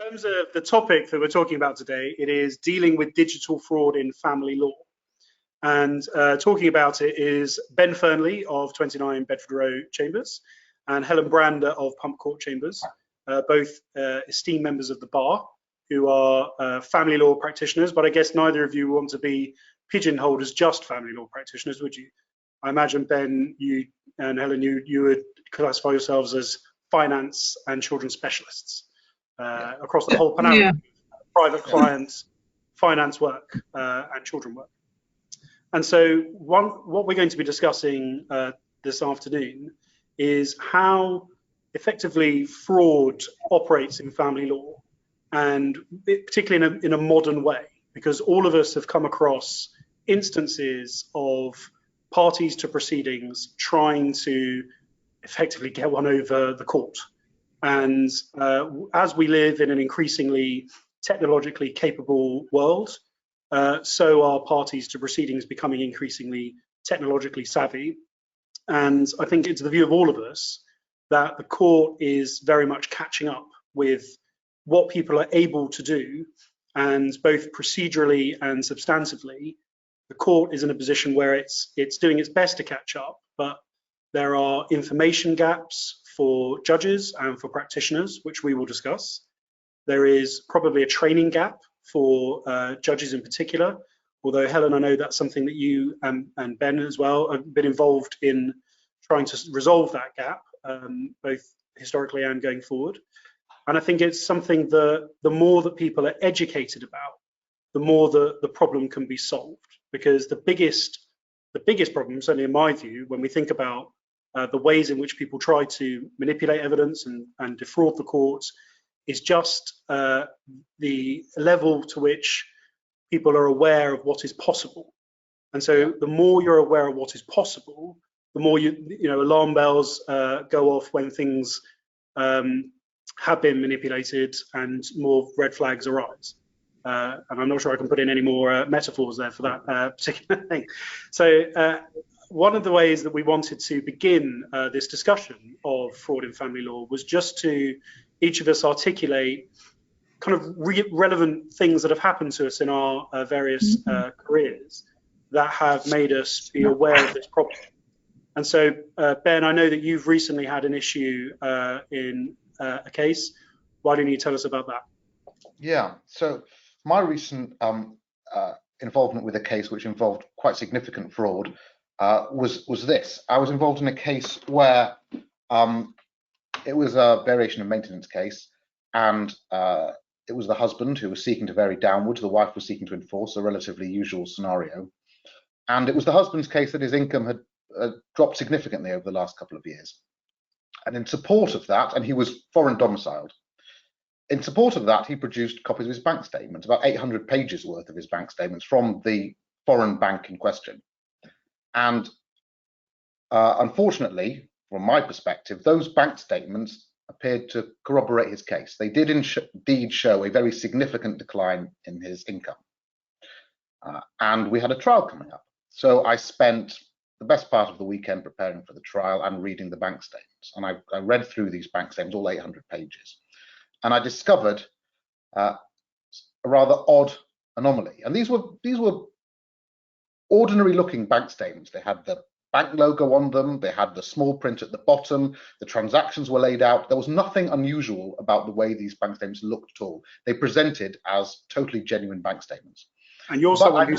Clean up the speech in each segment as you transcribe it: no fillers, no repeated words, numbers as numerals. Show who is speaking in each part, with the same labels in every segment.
Speaker 1: In terms of the topic that we're talking about today, it is dealing with digital fraud in family law. And talking about it is Ben Fernley of 29 Bedford Row Chambers and Helen Brander of Pump Court Chambers, both esteemed members of the bar who are family law practitioners, but I guess neither of you want to be pigeonholed as just family law practitioners, would you? I imagine, Ben, you and Helen, you would classify yourselves as finance and children specialists across the whole panorama, private clients, finance work, and children work. And so what we're going to be discussing this afternoon is how effectively fraud operates in family law, and particularly in a modern way, because all of us have come across instances of parties to proceedings trying to effectively get one over the court. And as we live in an increasingly technologically capable world, so are parties to proceedings becoming increasingly technologically savvy. And I think it's the view of all of us that the court is very much catching up with what people are able to do, and both procedurally and substantively, the court is in a position where it's doing its best to catch up, but there are information gaps for judges and for practitioners, which we will discuss. There is probably a training gap for judges in particular, although Helen, I know that's something that you and Ben as well have been involved in trying to resolve that gap, both historically and going forward. And I think it's something that the more that people are educated about, the more the problem can be solved. Because the biggest problem, certainly in my view, when we think about the ways in which people try to manipulate evidence and defraud the courts, is just the level to which people are aware of what is possible. And so the more you're aware of what is possible, the more alarm bells go off when things have been manipulated and more red flags arise. And I'm not sure I can put in any more metaphors there for that particular thing. So one of the ways that we wanted to begin this discussion of fraud in family law was just to each of us articulate kind of relevant things that have happened to us in our various careers that have made us be aware of this problem. And so, Ben, I know that you've recently had an issue in a case. Why don't you tell us about that?
Speaker 2: Yeah, so my recent involvement with a case which involved quite significant fraud was this. I was involved in a case where it was a variation of maintenance case, and it was the husband who was seeking to vary downwards. The wife was seeking to enforce, a relatively usual scenario. And it was the husband's case that his income had dropped significantly over the last couple of years. And in support of that, and he was foreign domiciled, in support of that, he produced copies of his bank statements, about 800 pages worth of his bank statements from the foreign bank in question. And unfortunately, from my perspective, those bank statements appeared to corroborate his case. They did indeed show a very significant decline in his income. And we had a trial coming up. So I spent the best part of the weekend preparing for the trial and reading the bank statements. And I read through these bank statements, all 800 pages. And I discovered a rather odd anomaly. And these were ordinary looking bank statements. They had the bank logo on them, they had the small print at the bottom, the transactions were laid out. There was nothing unusual about the way these bank statements looked at all. They presented as totally genuine bank statements.
Speaker 1: And you're someone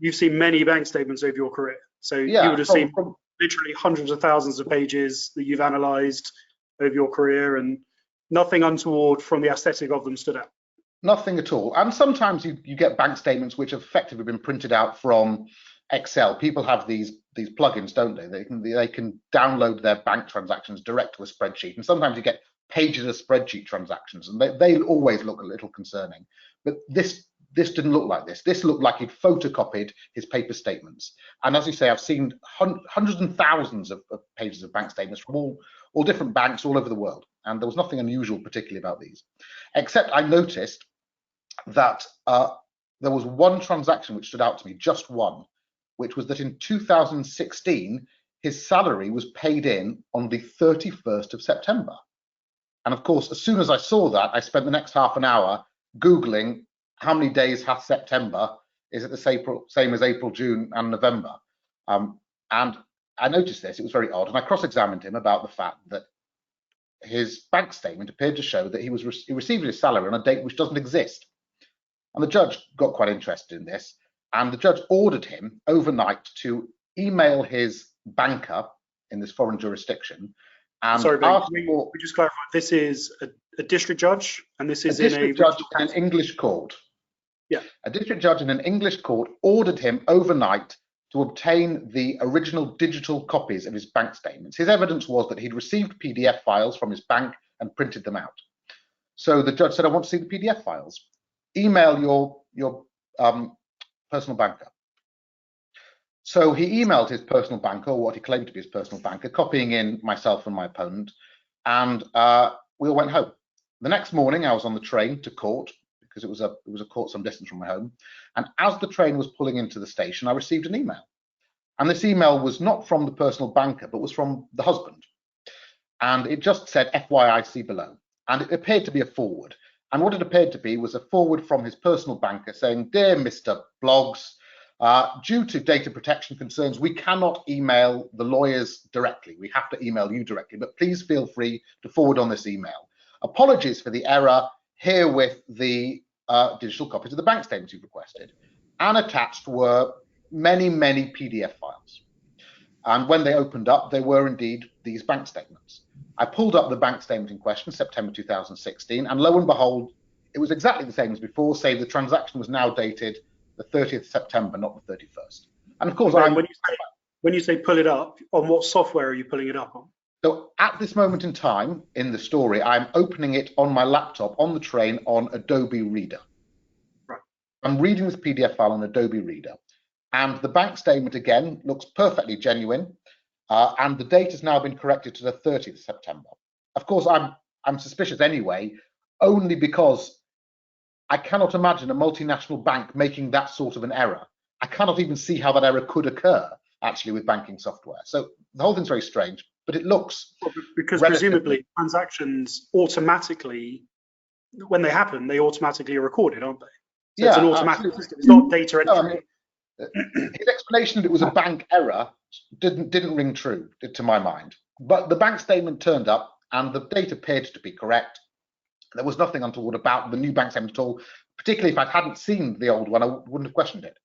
Speaker 1: you've seen many bank statements over your career. So yeah, you would have seen literally hundreds of thousands of pages that you've analysed over your career, and nothing untoward from the aesthetic of them stood out.
Speaker 2: Nothing at all. And sometimes you get bank statements which have effectively been printed out from Excel. People have these plugins, don't they? They can download their bank transactions direct to a spreadsheet. And sometimes you get pages of spreadsheet transactions, and they always look a little concerning. But this didn't look like this. This looked like he'd photocopied his paper statements. And as you say, I've seen hundreds and thousands of pages of bank statements from all different banks all over the world. And there was nothing unusual particularly about these, except I noticed that there was one transaction which stood out to me, just one, which was that in 2016, his salary was paid in on the 31st of September. And of course, as soon as I saw that, I spent the next half an hour Googling how many days hath September? Is it the same as April, June, and November? And I noticed this, it was very odd. And I cross-examined him about the fact that his bank statement appeared to show that he received his salary on a date which doesn't exist. And the judge got quite interested in this. And the judge ordered him overnight to email his banker in this foreign jurisdiction. And
Speaker 1: sorry, Ben, we just clarify, this is a district judge, and this is
Speaker 2: a district judge in an English court.
Speaker 1: Yeah.
Speaker 2: A district judge in an English court ordered him overnight to obtain the original digital copies of his bank statements. His evidence was that he'd received PDF files from his bank and printed them out. So the judge said, I want to see the PDF files. Email your personal banker. So he emailed his personal banker, or what he claimed to be his personal banker, copying in myself and my opponent, and we all went home. The next morning, I was on the train to court, because it was a court some distance from my home, and as the train was pulling into the station, I received an email. And this email was not from the personal banker, but was from the husband. And it just said FYI, see below. And it appeared to be a forward. And what it appeared to be was a forward from his personal banker saying, Dear Mr. Bloggs, due to data protection concerns, we cannot email the lawyers directly. We have to email you directly, but please feel free to forward on this email. Apologies for the error. Here with the digital copies of the bank statements you've requested. And attached were many, many PDF files. And when they opened up, they were indeed these bank statements. I pulled up the bank statement in question, September 2016, and lo and behold, it was exactly the same as before, save the transaction was now dated the 30th September, not the 31st. And of course,
Speaker 1: when you say pull it up, on what software are you pulling it up on?
Speaker 2: So at this moment in time in the story, I'm opening it on my laptop on the train on Adobe Reader.
Speaker 1: Right.
Speaker 2: I'm reading this PDF file on Adobe Reader, and the bank statement again looks perfectly genuine, and the date has now been corrected to the 30th September. Of course, I'm suspicious anyway, only because I cannot imagine a multinational bank making that sort of an error. I cannot even see how that error could occur actually with banking software. So the whole thing's very strange, but it looks
Speaker 1: because presumably transactions automatically, when they happen, they automatically are recorded, aren't they? So yeah, it's an automatic system. It's not data entry.
Speaker 2: His explanation that it was a bank error didn't ring true to my mind. But the bank statement turned up and the date appeared to be correct. There was nothing untoward about the new bank statement at all. Particularly if I hadn't seen the old one, I wouldn't have questioned it.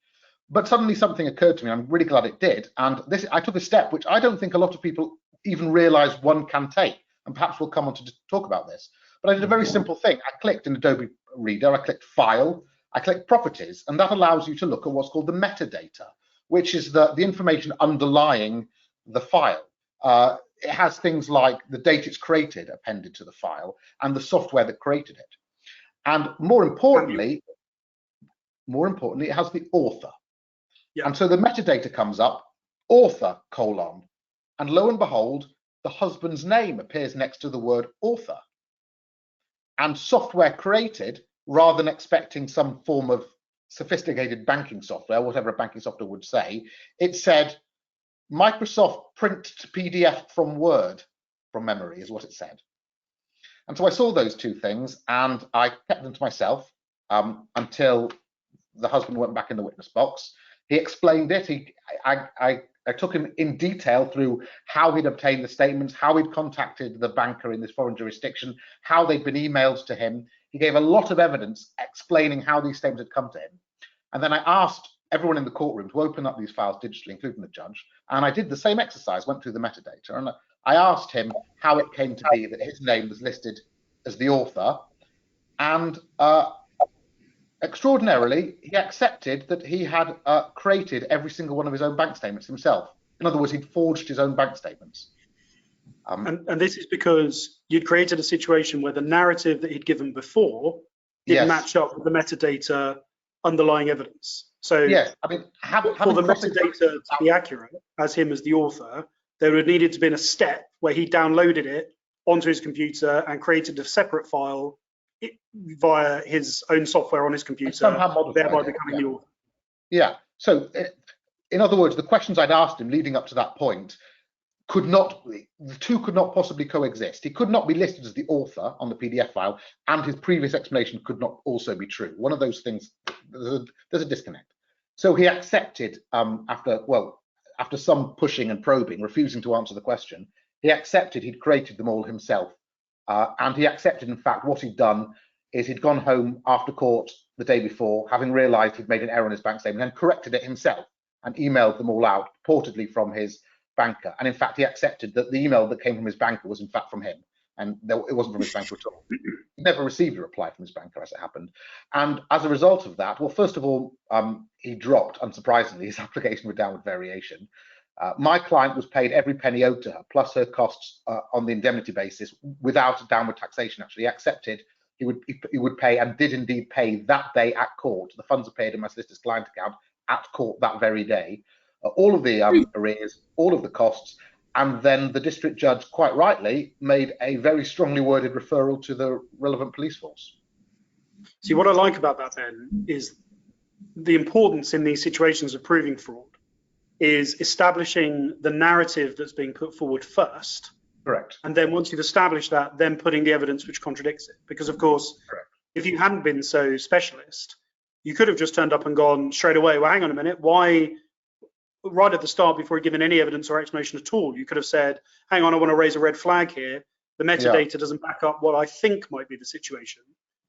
Speaker 2: But suddenly something occurred to me. I'm really glad it did. And I took a step which I don't think a lot of people even realize one can take. And perhaps we'll come on to talk about this. But I did a very simple thing. I clicked in Adobe Reader, I clicked File, I clicked Properties, and that allows you to look at what's called the metadata, which is the information underlying the file. It has things like the date it's created appended to the file and the software that created it. And more importantly, it has the author. Yeah. And so the metadata comes up, author, : and lo and behold, the husband's name appears next to the word author. And software created, rather than expecting some form of sophisticated banking software, whatever a banking software would say, it said, Microsoft print to PDF from Word, from memory, is what it said. And so I saw those two things and I kept them to myself until the husband went back in the witness box. He explained it. I took him in detail through how he'd obtained the statements, how he'd contacted the banker in this foreign jurisdiction, how they'd been emailed to him. He gave a lot of evidence explaining how these statements had come to him. And then I asked everyone in the courtroom to open up these files digitally, including the judge. And I did the same exercise, went through the metadata, and I asked him how it came to be that his name was listed as the author. And extraordinarily, he accepted that he had created every single one of his own bank statements himself. In other words, he'd forged his own bank statements.
Speaker 1: And this is because you'd created a situation where the narrative that he'd given before didn't match up with the metadata underlying evidence. So
Speaker 2: yes, I mean,
Speaker 1: for the metadata to be accurate, as him as the author, there would needed to be a step where he downloaded it onto his computer and created a separate file via his own software on his computer, thereby becoming the author.
Speaker 2: Yeah. So, in other words, the questions I'd asked him leading up to that point the two could not possibly coexist. He could not be listed as the author on the PDF file, and his previous explanation could not also be true. One of those things, there's a disconnect. So he accepted, after some pushing and probing, refusing to answer the question, he accepted he'd created them all himself. And he accepted, in fact, what he'd done is he'd gone home after court the day before, having realised he'd made an error on his bank statement, and corrected it himself and emailed them all out, purportedly from his banker. And in fact, he accepted that the email that came from his banker was in fact from him, and it wasn't from his banker at all. He never received a reply from his banker, as it happened. And as a result of that, well, first of all, he dropped, unsurprisingly, his application with downward variation. My client was paid every penny owed to her, plus her costs on the indemnity basis, without a downward taxation. Actually, he accepted he would pay, and did indeed pay that day at court. The funds are paid in my solicitor's client account at court that very day. All of the arrears, all of the costs, and then the district judge, quite rightly, made a very strongly worded referral to the relevant police force.
Speaker 1: See, what I like about that then is the importance in these situations of proving fraud is establishing the narrative that's being put forward first.
Speaker 2: Correct.
Speaker 1: And then once you've established that, then putting the evidence which contradicts it. Because of course, correct, if you hadn't been so specialist, you could have just turned up and gone straight away, well, hang on a minute, why, right at the start, before given any evidence or explanation at all, you could have said, hang on, I want to raise a red flag here. The metadata doesn't back up what I think might be the situation.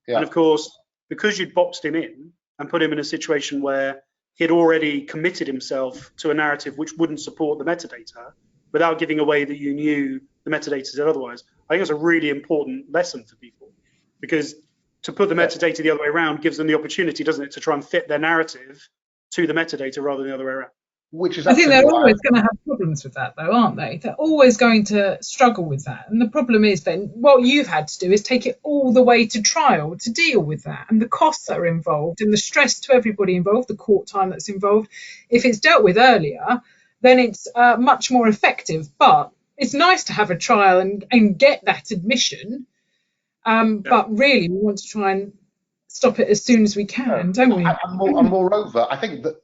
Speaker 1: Yeah. And of course, because you'd boxed him in and put him in a situation where he'd already committed himself to a narrative which wouldn't support the metadata, without giving away that you knew the metadata said otherwise, I think it's a really important lesson for people, because to put the metadata the other way around gives them the opportunity, doesn't it, to try and fit their narrative to the metadata rather than the other way around.
Speaker 3: Which is, I think they're always going to have problems with that, though, aren't they? They're always going to struggle with that. And the problem is then what you've had to do is take it all the way to trial to deal with that, and the costs that are involved and the stress to everybody involved, the court time that's involved. If it's dealt with earlier, then it's much more effective. But it's nice to have a trial and get that admission. But really, we want to try and stop it as soon as we can, don't we?
Speaker 2: And moreover, I think that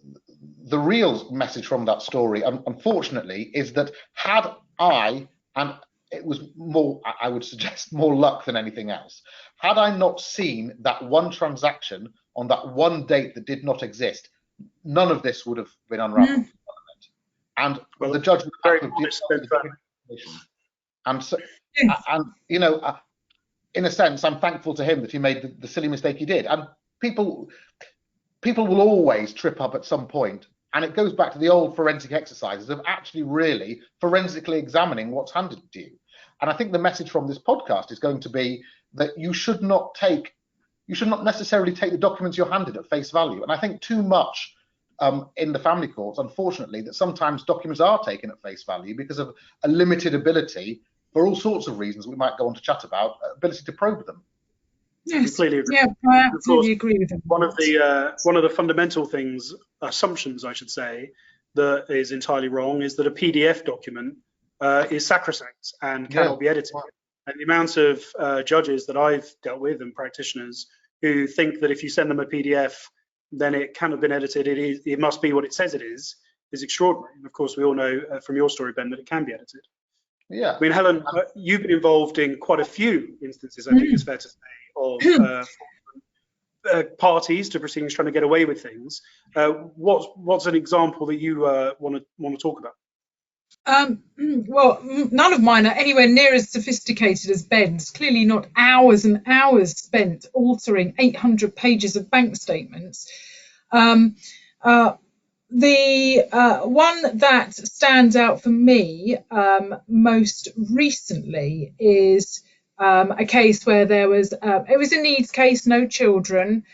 Speaker 2: the real message from that story, unfortunately, is that had I, and it was more, I would suggest, more luck than anything else, had I not seen that one transaction on that one date that did not exist, none of this would have been unraveled. And the judge would have and so, and you know, in a sense, I'm thankful to him that he made the silly mistake he did. And people will always trip up at some point. And it goes back to the old forensic exercises of actually really forensically examining what's handed to you. And I think the message from this podcast is going to be that you should not necessarily take the documents you're handed at face value. And I think too much in the family courts, unfortunately, that sometimes documents are taken at face value because of a limited ability, for all sorts of reasons we might go on to chat about, ability to probe them.
Speaker 3: Yes. Completely agree. Yeah, I absolutely agree with him.
Speaker 1: One of the fundamental assumptions, I should say, that is entirely wrong is that a PDF document is sacrosanct and cannot be edited. And the amount of judges that I've dealt with and practitioners who think that if you send them a PDF, then it cannot have been edited. It must be what it says it is extraordinary. And of course, we all know from your story, Ben, that it can be edited.
Speaker 2: Yeah.
Speaker 1: I mean, Helen, you've been involved in quite a few instances, I think it's fair to say, of parties to proceedings trying to get away with things. What's an example that you want to talk about?
Speaker 3: Well, none of mine are anywhere near as sophisticated as Ben's. Clearly not hours and hours spent altering 800 pages of bank statements. The one that stands out for me most recently is a case where there was, it was a needs case, no children.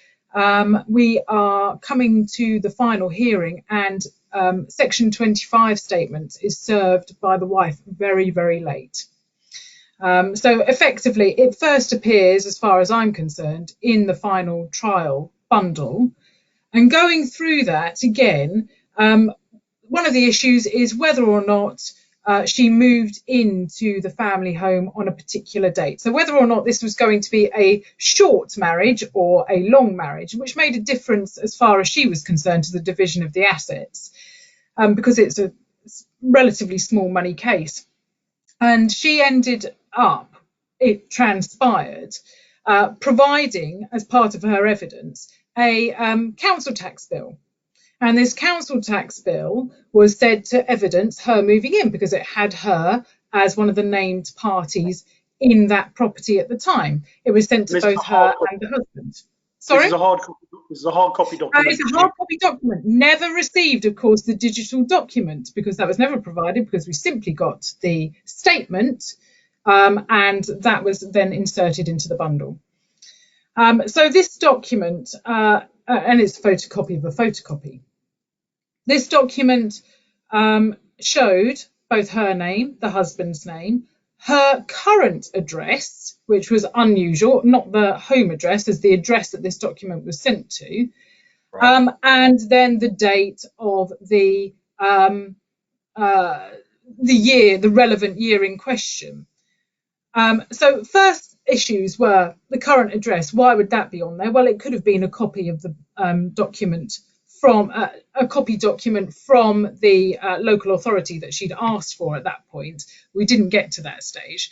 Speaker 3: We are coming to the final hearing, and Section 25 statement is served by the wife very, very late. So effectively, it first appears, as far as I'm concerned, in the final trial bundle. And going through that again, one of the issues is whether or not she moved into the family home on a particular date. So whether or not this was going to be a short marriage or a long marriage, which made a difference as far as she was concerned to the division of the assets, because it's a relatively small money case. And she ended up, it transpired, providing, as part of her evidence, a council tax bill. And this council tax bill was said to evidence her moving in because it had her as one of the named parties in that property at the time. It was sent to both her and the husband. Sorry?
Speaker 1: This is a hard copy document.
Speaker 3: It's a hard copy document. Never received, of course, the digital document, because that was never provided, because we simply got the statement, and that was then inserted into the bundle. So this document, and it's a photocopy of a photocopy. This document showed both her name, the husband's name, her current address, which was unusual, not the home address as the address that this document was sent to, right. And then the date of the year, the relevant year in question. So first issues were the current address. Why would that be on there? Well, it could have been a copy of the document from a copy document from the local authority that she'd asked for at that point. We didn't get to that stage.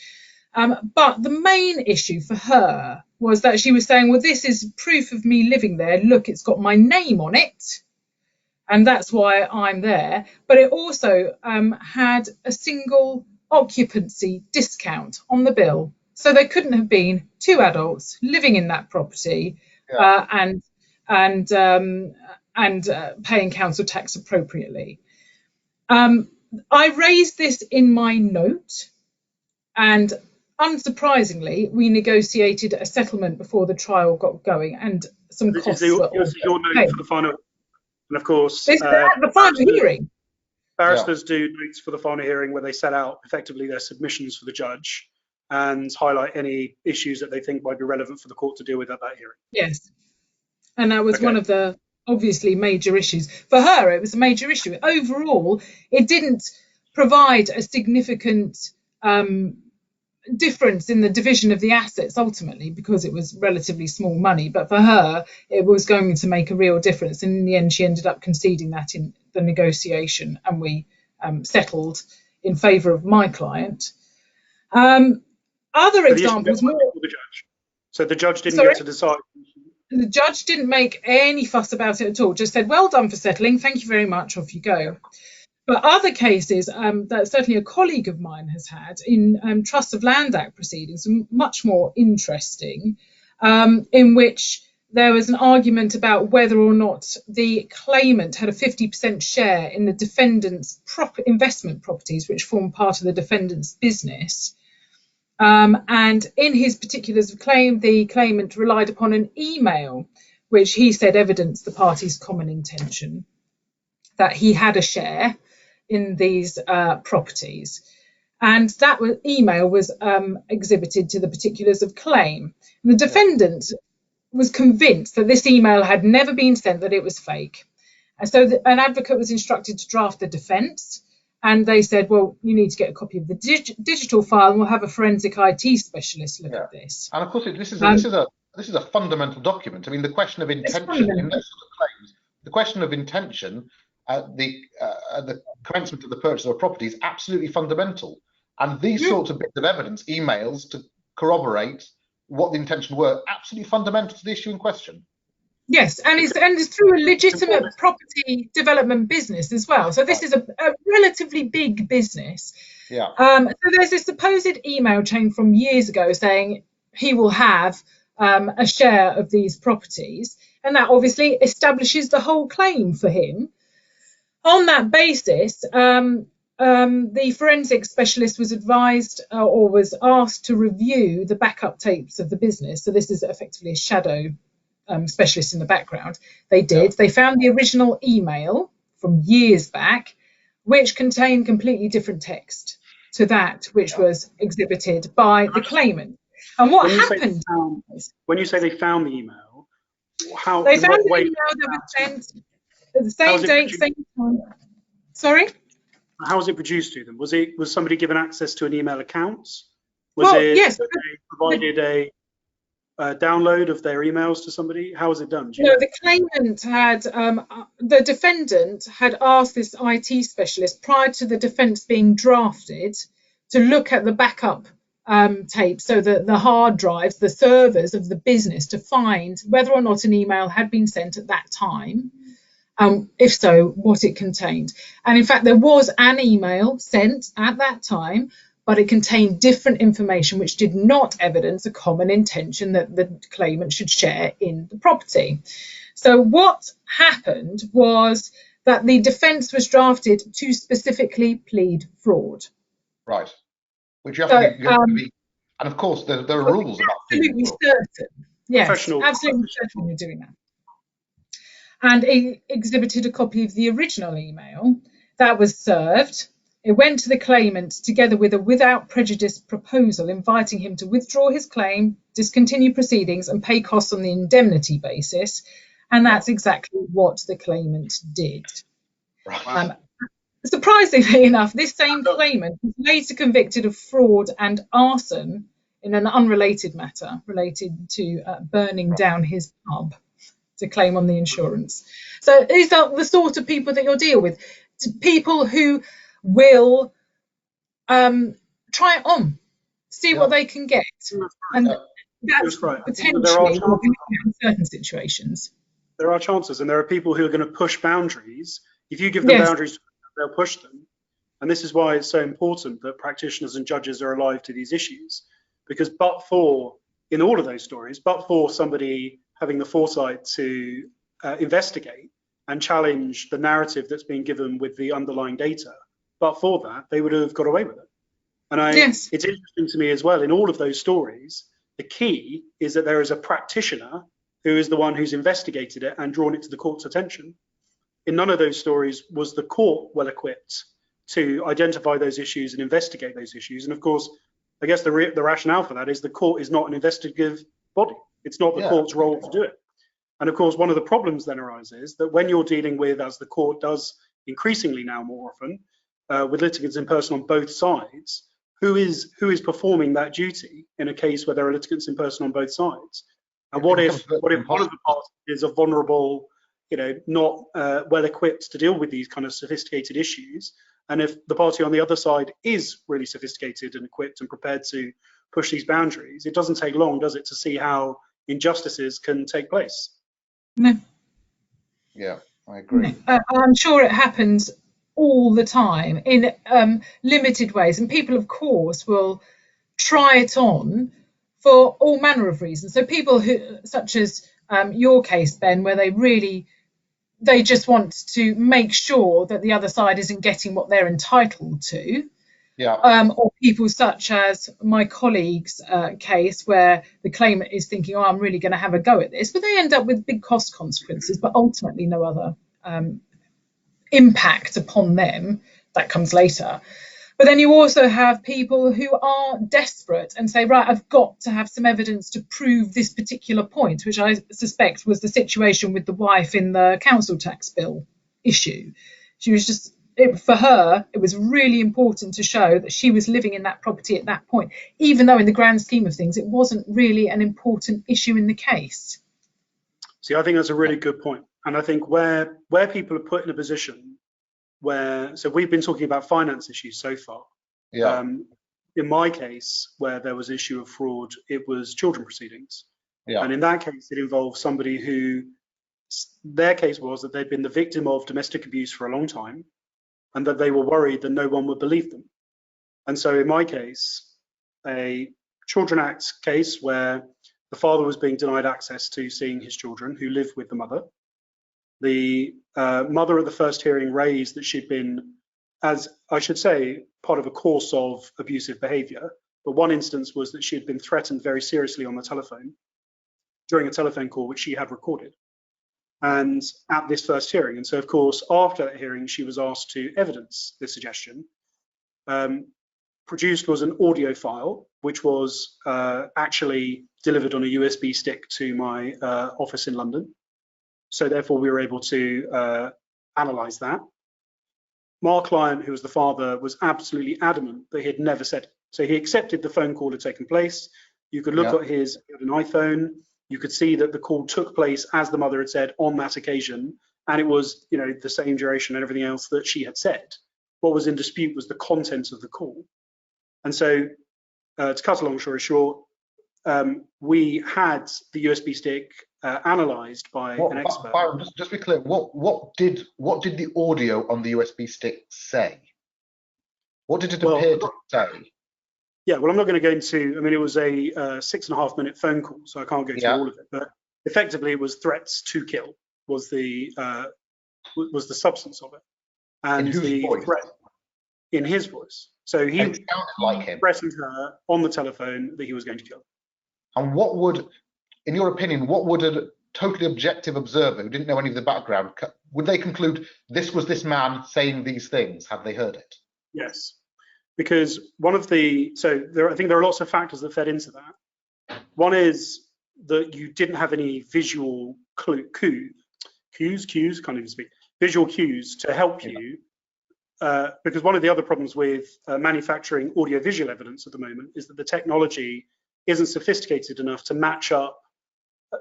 Speaker 3: But the main issue for her was that she was saying, well, this is proof of me living there. Look, it's got my name on it. And that's why I'm there. But it also had a single occupancy discount on the bill. So there couldn't have been two adults living in that property, yeah. and paying council tax appropriately. I raised this in my note, and unsurprisingly, we negotiated a settlement before the trial got going, and some costs were
Speaker 1: your note for the final, and of course,
Speaker 3: the final hearing.
Speaker 1: Barristers do notes for the final hearing where they set out effectively their submissions for the judge and highlight any issues that they think might be relevant for the court to deal with at that hearing.
Speaker 3: Yes, and that was one of the obviously major issues. For her, it was a major issue. Overall, it didn't provide a significant difference in the division of the assets ultimately, because it was relatively small money. But for her, it was going to make a real difference. And in the end, she ended up conceding that in the negotiation, and we settled in favour of my client. Other examples more.
Speaker 1: So the judge didn't get to decide.
Speaker 3: The judge didn't make any fuss about it at all, just said, well done for settling, thank you very much, off you go. But other cases that certainly a colleague of mine has had in Trust of Land Act proceedings, much more interesting, in which there was an argument about whether or not the claimant had a 50% share in the defendant's investment properties, which form part of the defendant's business. And in his particulars of claim, the claimant relied upon an email, which he said evidenced the party's common intention, that he had a share in these properties. And that email was exhibited to the particulars of claim. And the defendant was convinced that this email had never been sent, that it was fake. And so an advocate was instructed to draft the defence. And they said, well, you need to get a copy of the digital file, and we'll have a forensic IT specialist look at this.
Speaker 2: And of course, this is a fundamental document. I mean, the question of intention in those sort of claims, the question of intention at the commencement of the purchase of a property is absolutely fundamental. And these sorts of bits of evidence, emails to corroborate what the intention were, absolutely fundamental to the issue in question.
Speaker 3: Yes, and it's through a legitimate property development business as well. So this is a relatively big business.
Speaker 2: Yeah.
Speaker 3: So there's this supposed email chain from years ago saying he will have a share of these properties, and that obviously establishes the whole claim for him. On that basis, the forensic specialist was advised or was asked to review the backup tapes of the business. So this is effectively a shadow specialist in the background. They did. They found the original email from years back, which contained completely different text to that which was exhibited by the claimant. And what happened?
Speaker 1: When you say they found the email, how
Speaker 3: they found the email that was sent at the same date, same time. Sorry?
Speaker 1: How was it produced to them? Was somebody given access to an email account?
Speaker 3: Yes.
Speaker 1: They provided a download of their emails to somebody? How was it done?
Speaker 3: No, the claimant had, the defendant had asked this IT specialist prior to the defence being drafted to look at the backup tapes, so the hard drives, the servers of the business, to find whether or not an email had been sent at that time. If so, what it contained. And in fact, there was an email sent at that time, but it contained different information which did not evidence a common intention that the claimant should share in the property. So what happened was that the defence was drafted to specifically plead fraud.
Speaker 2: Right. Which you have to be, and of course there are rules about
Speaker 3: absolutely certain. Yes, absolutely certain you're doing that. And it exhibited a copy of the original email that was served. It went to the claimant together with a without prejudice proposal inviting him to withdraw his claim, discontinue proceedings and pay costs on the indemnity basis. And that's exactly what the claimant did.
Speaker 2: Right.
Speaker 3: Surprisingly enough, this same claimant was later convicted of fraud and arson in an unrelated matter related to burning down his pub to claim on the insurance. So these are the sort of people that you'll deal with. People who will try it on, see what they can get. And that's potentially in certain situations.
Speaker 1: There are chances, and there are people who are going to push boundaries. If you give them boundaries, they'll push them. And this is why it's so important that practitioners and judges are alive to these issues. Because in all of those stories, but for somebody having the foresight to investigate and challenge the narrative that's being given with the underlying data, but for that, they would have got away with it. And it's interesting to me as well, in all of those stories, the key is that there is a practitioner who is the one who's investigated it and drawn it to the court's attention. In none of those stories was the court well equipped to identify those issues and investigate those issues. And of course, I guess the rationale for that is the court is not an investigative body. It's not the court's role to do it. And of course, one of the problems then arises that when you're dealing with, as the court does increasingly now more often, with litigants in person on both sides, who is performing that duty in a case where there are litigants in person on both sides? And what if one of the parties is a vulnerable, not well equipped to deal with these kind of sophisticated issues? And if the party on the other side is really sophisticated and equipped and prepared to push these boundaries, it doesn't take long, does it, to see how injustices can take place?
Speaker 3: No.
Speaker 2: Yeah, I agree.
Speaker 3: I'm sure it happens all the time in limited ways, and people, of course, will try it on for all manner of reasons. So people who, such as your case, Ben, where they just want to make sure that the other side isn't getting what they're entitled to.
Speaker 2: Yeah.
Speaker 3: Or people such as my colleague's case, where the claimant is thinking, I'm really going to have a go at this, but they end up with big cost consequences, but ultimately no other impact upon them. That comes later. But then you also have people who are desperate and say, right, I've got to have some evidence to prove this particular point, which I suspect was the situation with the wife in the council tax bill issue. She was for her, it was really important to show that she was living in that property at that point, even though in the grand scheme of things, it wasn't really an important issue in the case.
Speaker 1: See, I think that's a really good point. And I think where people are put in a position where, so we've been talking about finance issues so far.
Speaker 2: Yeah.
Speaker 1: In my case, where there was issue of fraud, it was children proceedings.
Speaker 2: Yeah.
Speaker 1: And in that case, it involved somebody who, their case was that they'd been the victim of domestic abuse for a long time, and that they were worried that no one would believe them. And so in my case, a Children Act case where the father was being denied access to seeing his children who lived with the mother. The mother at the first hearing raised that she'd been, as I should say, part of a course of abusive behaviour. But one instance was that she had been threatened very seriously on the telephone during a telephone call, which she had recorded. And at this first hearing. And so, of course, after that hearing, she was asked to evidence this suggestion. Produced was an audio file, which was actually delivered on a USB stick to my office in London. So therefore, we were able to analyze that. My client, who was the father, was absolutely adamant that he had never said it. So he accepted the phone call had taken place. You could look at he had an iPhone. You could see that the call took place as the mother had said on that occasion, and it was, the same duration and everything else that she had said. What was in dispute was the content of the call. And so, to cut a long story short, we had the USB stick analysed by an expert.
Speaker 2: Byron, just to be clear, what did the audio on the USB stick say? What did it appear to say?
Speaker 1: Yeah, well, I'm not going to go into. I mean, it was a 6.5 minute phone call, so I can't go through all of it. But effectively, it was threats to kill was the substance of it, and threat in his voice. So he
Speaker 2: sounded like him,
Speaker 1: threatened her on the telephone that he was going to kill.
Speaker 2: And what would, in your opinion, what would a totally objective observer who didn't know any of the background, would they conclude this was this man saying these things had they heard it?
Speaker 1: Yes, because one of the, I think there are lots of factors that fed into that. One is that you didn't have any visual cues, can't even speak, visual cues to help you, because one of the other problems with manufacturing audiovisual evidence at the moment is that the technology isn't sophisticated enough to match up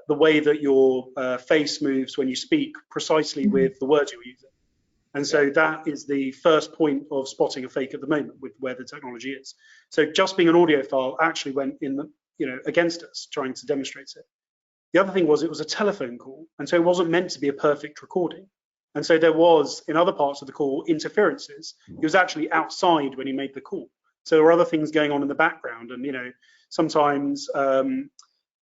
Speaker 1: the way that your face moves when you speak precisely with the words you're using. And so that is the first point of spotting a fake at the moment with where the technology is. So just being an audio file actually went in the, against us trying to demonstrate it. The other thing was it was a telephone call, and so it wasn't meant to be a perfect recording. And so there was, in other parts of the call, interferences. He was actually outside when he made the call. So there were other things going on in the background, and sometimes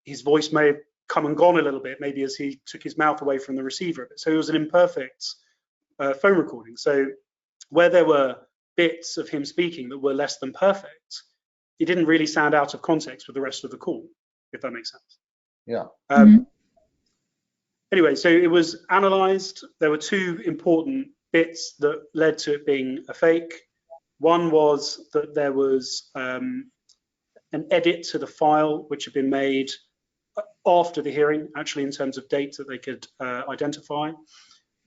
Speaker 1: his voice may have come and gone a little bit, maybe as he took his mouth away from the receiver a bit. So it was an imperfect phone recording. So where there were bits of him speaking that were less than perfect, it didn't really sound out of context with the rest of the call, if that makes sense.
Speaker 2: Yeah.
Speaker 1: Anyway, so it was analysed. There were two important bits that led to it being a fake. One was that there was an edit to the file which had been made after the hearing, actually in terms of dates that they could identify,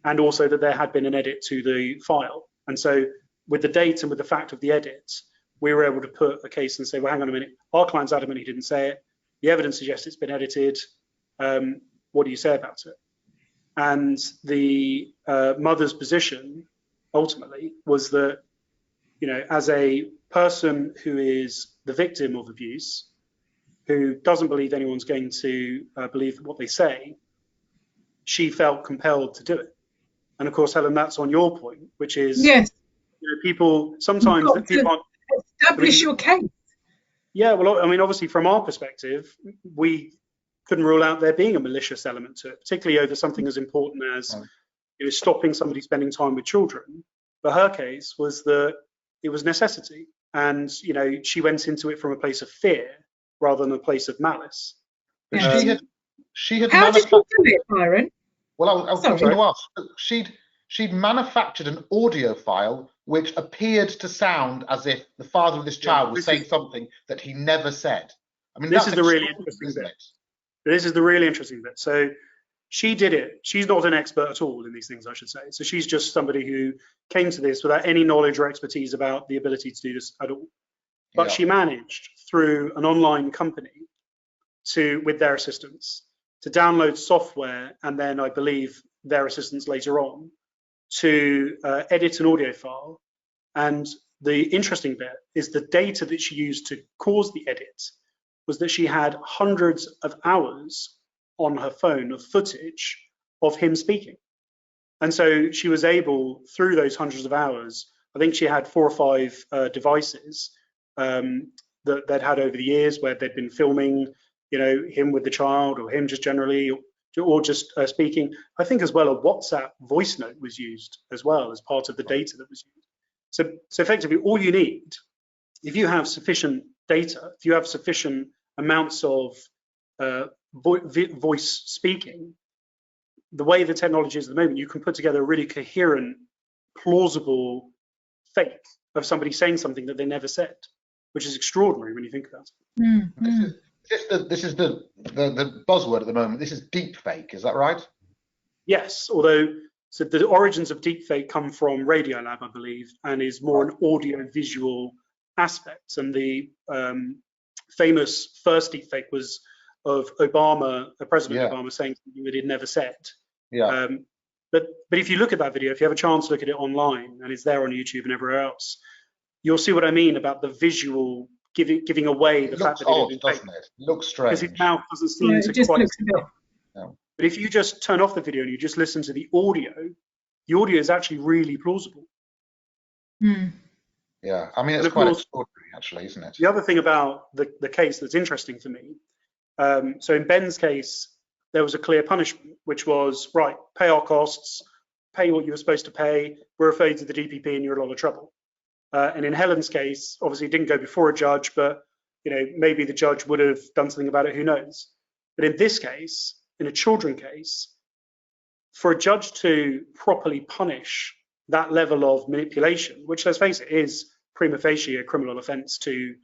Speaker 1: and also that there had been an edit to the file. And so with the date and with the fact of the edit, we were able to put a case and say, well, hang on a minute, our client's adamant he didn't say it. The evidence suggests it's been edited. What do you say about it? And the mother's position ultimately was that, as a person who is the victim of abuse, who doesn't believe anyone's going to believe what they say, she felt compelled to do it. And of course, Helen, that's on your point, which is,
Speaker 3: yes,
Speaker 1: people sometimes that people aren't
Speaker 3: establish your case.
Speaker 1: Yeah, well, I mean, obviously, from our perspective, we couldn't rule out there being a malicious element to it, particularly over something as important as stopping somebody spending time with children. But her case was that it was necessity, and she went into it from a place of fear rather than a place of malice.
Speaker 3: Yes.
Speaker 2: She had.
Speaker 3: How did you do it, Byron?
Speaker 2: Well, I was going to ask. She'd manufactured an audio file which appeared to sound as if the father of this child was saying something that he never said. I mean,
Speaker 1: this is the really interesting bit. This is the really interesting bit. So she did it. She's not an expert at all in these things, I should say. So she's just somebody who came to this without any knowledge or expertise about the ability to do this at all. But she managed through an online company with their assistance to download software, and then I believe their assistance later on to edit an audio file. And the interesting bit is the data that she used to cause the edit was that she had hundreds of hours on her phone of footage of him speaking. And so she was able, through those hundreds of hours, I think she had 4 or 5 devices that they'd had over the years where they'd been filming, him with the child or him just generally, or just speaking. I think as well a WhatsApp voice note was used as well as part of the data that was used. So effectively all you need, if you have sufficient data, if you have sufficient amounts of voice speaking, the way the technology is at the moment, you can put together a really coherent, plausible fake of somebody saying something that they never said, which is extraordinary when you think about it.
Speaker 2: This is the buzzword at the moment. This is deep fake, is that right?
Speaker 1: Yes, although so the origins of deepfake come from Radiolab, I believe, and is more an audio-visual aspect. And the famous first deepfake was of Obama, President Obama, saying something that he'd never said.
Speaker 2: Yeah.
Speaker 1: But if you look at that video, if you have a chance to look at it online, and it's there on YouTube and everywhere else, you'll see what I mean about the visual giving away the fact that
Speaker 2: odd, doesn't it? It looks strange.
Speaker 1: Because his mouth doesn't seem to
Speaker 3: just
Speaker 1: quite.
Speaker 3: looks a bit.
Speaker 2: No.
Speaker 1: But if you just turn off the video and you just listen to the audio is actually really plausible.
Speaker 2: Yeah, I mean, it's quite extraordinary, actually, isn't it?
Speaker 1: The other thing about the case that's interesting for me, so in Ben's case, there was a clear punishment, which was, right, pay our costs, pay what you were supposed to pay, we're afraid of the DPP and you're in a lot of trouble. And in Helen's case, obviously it didn't go before a judge, but maybe the judge would have done something about it, who knows. But in this case, in a children case, for a judge to properly punish that level of manipulation, which, let's face it, is prima facie a criminal offence to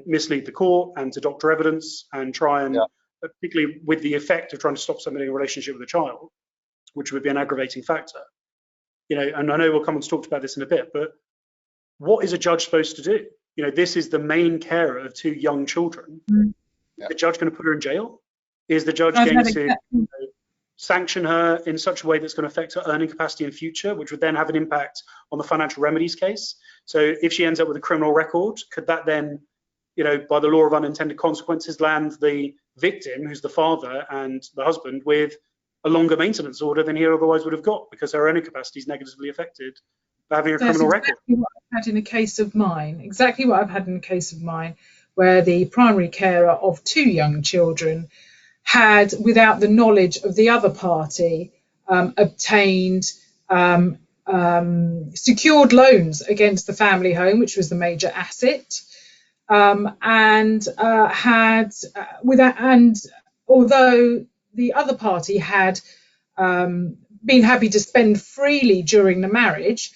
Speaker 1: mislead the court and to doctor evidence and try and, particularly with the effect of trying to stop somebody in a relationship with a child, which would be an aggravating factor. And I know we'll come on to talk about this in a bit, but what is a judge supposed to do? This is the main carer of 2 young children. Is the judge going to put her in jail? Is the judge going to sanction her in such a way that's going to affect her earning capacity in future, which would then have an impact on the financial remedies case? So if she ends up with a criminal record, could that then, by the law of unintended consequences, land the victim, who's the father and the husband, with a longer maintenance order than he otherwise would have got because her earning capacity is negatively affected by having a criminal record?
Speaker 3: Exactly what I've had in a case of mine. Exactly what I've had in a case of mine, where the primary carer of 2 young children had, without the knowledge of the other party, obtained secured loans against the family home, which was the major asset, and although the other party had been happy to spend freely during the marriage,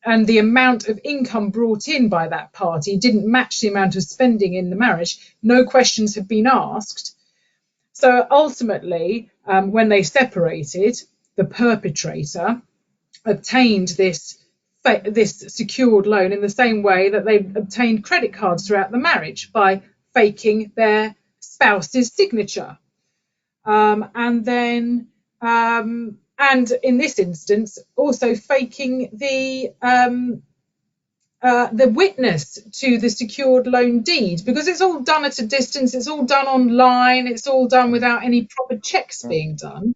Speaker 3: and the amount of income brought in by that party didn't match the amount of spending in the marriage, no questions had been asked. So ultimately, when they separated, the perpetrator obtained this secured loan in the same way that they obtained credit cards throughout the marriage, by faking their spouse's signature. And in this instance, also faking the witness to the secured loan deed, because it's all done at a distance, it's all done online, it's all done without any proper checks being done.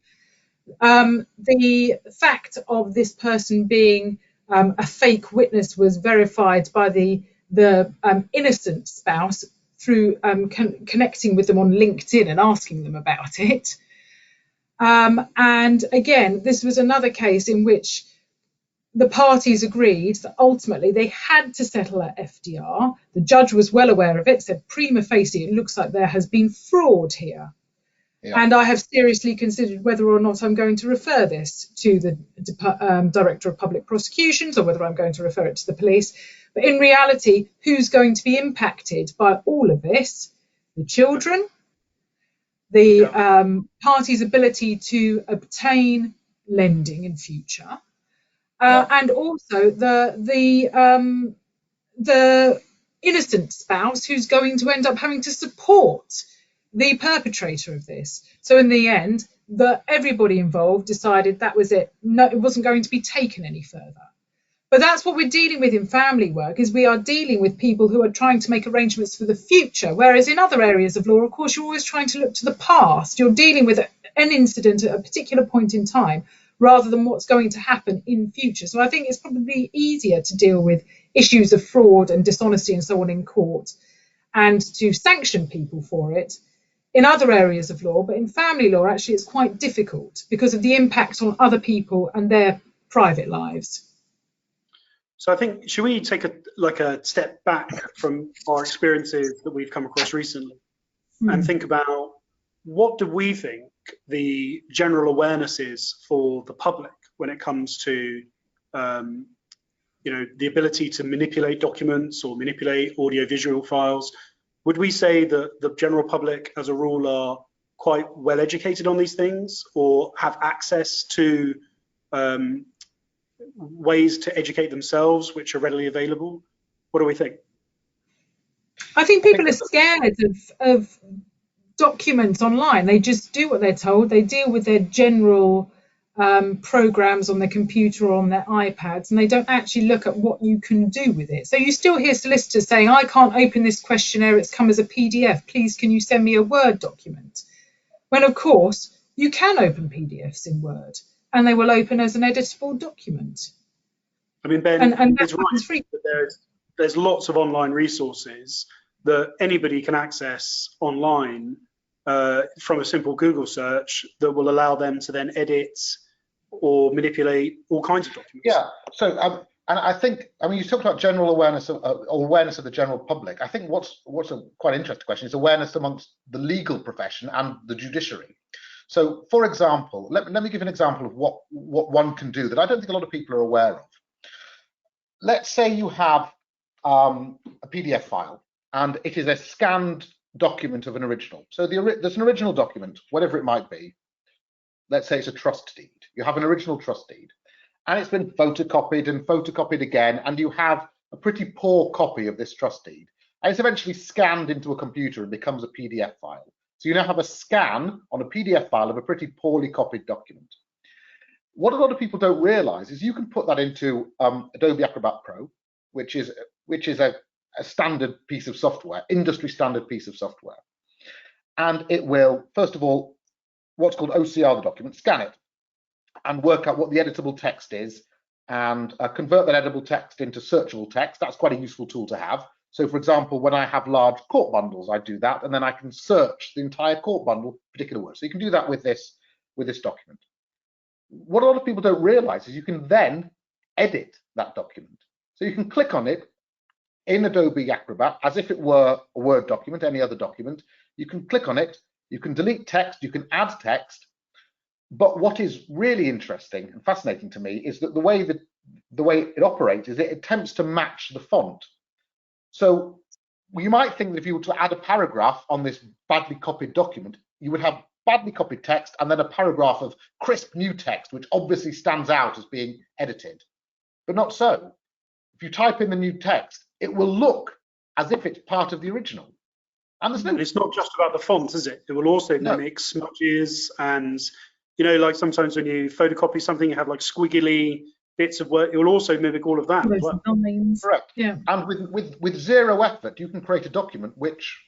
Speaker 3: The fact of this person being a fake witness was verified by the innocent spouse through connecting with them on LinkedIn and asking them about it. And again, this was another case in which the parties agreed that ultimately they had to settle at FDR. The judge was well aware of it, said prima facie, it looks like there has been fraud here. And I have seriously considered whether or not I'm going to refer this to the Director of Public Prosecutions, or whether I'm going to refer it to the police. But in reality, who's going to be impacted by all of this? The children, the party's ability to obtain lending in future, and also the innocent spouse who's going to end up having to support the perpetrator of this. So in the end, everybody involved decided that was it. No, it wasn't going to be taken any further. But that's what we're dealing with in family work, is we are dealing with people who are trying to make arrangements for the future, whereas in other areas of law, of course, you're always trying to look to the past. You're dealing with an incident at a particular point in time, rather than what's going to happen in future. So I think it's probably easier to deal with issues of fraud and dishonesty and so on in court, and to sanction people for it in other areas of law. But in family law, actually, it's quite difficult because of the impact on other people and their private lives.
Speaker 1: So I think, should we take a step back from our experiences that we've come across recently and think about what do we think the general awareness is for the public when it comes to the ability to manipulate documents or manipulate audiovisual files? Would we say that the general public as a rule are quite well educated on these things, or have access to ways to educate themselves which are readily available? What do we think?
Speaker 3: I think people are scared of documents online. They just do what they're told. They deal with their general programs on their computer or on their iPads, and they don't actually look at what you can do with it. So you still hear solicitors saying, I can't open this questionnaire, it's come as a PDF, please can you send me a Word document? When of course you can open PDFs in Word and they will open as an editable document.
Speaker 1: I mean, Ben,
Speaker 3: And
Speaker 1: it's right that there's lots of online resources that anybody can access online from a simple Google search that will allow them to then edit or manipulate all kinds of documents.
Speaker 2: Yeah. So, and I think, I mean, you talked about general awareness of the general public. I think what's a quite interesting question is awareness amongst the legal profession and the judiciary. So, for example, let me give an example of what one can do that I don't think a lot of people are aware of. Let's say you have a PDF file and it is a scanned document of an original. So there's an original document, whatever it might be. Let's say it's a trust deed. You have an original trust deed and it's been photocopied and photocopied again, and you have a pretty poor copy of this trust deed. And it's eventually scanned into a computer and becomes a PDF file. So you now have a scan on a PDF file of a pretty poorly copied document. What a lot of people don't realize is you can put that into Adobe Acrobat Pro, which is a standard piece of software, industry standard piece of software. And it will, first of all, what's called OCR the document, scan it and work out what the editable text is and convert that editable text into searchable text. That's quite a useful tool to have. So for example, when I have large court bundles, I do that, and then I can search the entire court bundle, particular words. So you can do that with this document. What a lot of people don't realize is you can then edit that document. So you can click on it in Adobe Acrobat as if it were a Word document, any other document. You can click on it, you can delete text, you can add text. But what is really interesting and fascinating to me is that the way it operates is it attempts to match the font. So you might think that if you were to add a paragraph on this badly copied document, you would have badly copied text and then a paragraph of crisp new text, which obviously stands out as being edited. But not so. If you type in the new text, it will look as if it's part of the original. And
Speaker 1: it's not just about the font, is it? It will also mimic smudges and, you know, like sometimes when you photocopy something, you have like squiggly bits of work. It will also mimic all of that as well.
Speaker 2: Correct.
Speaker 3: Yeah.
Speaker 2: And with zero effort, you can create a document which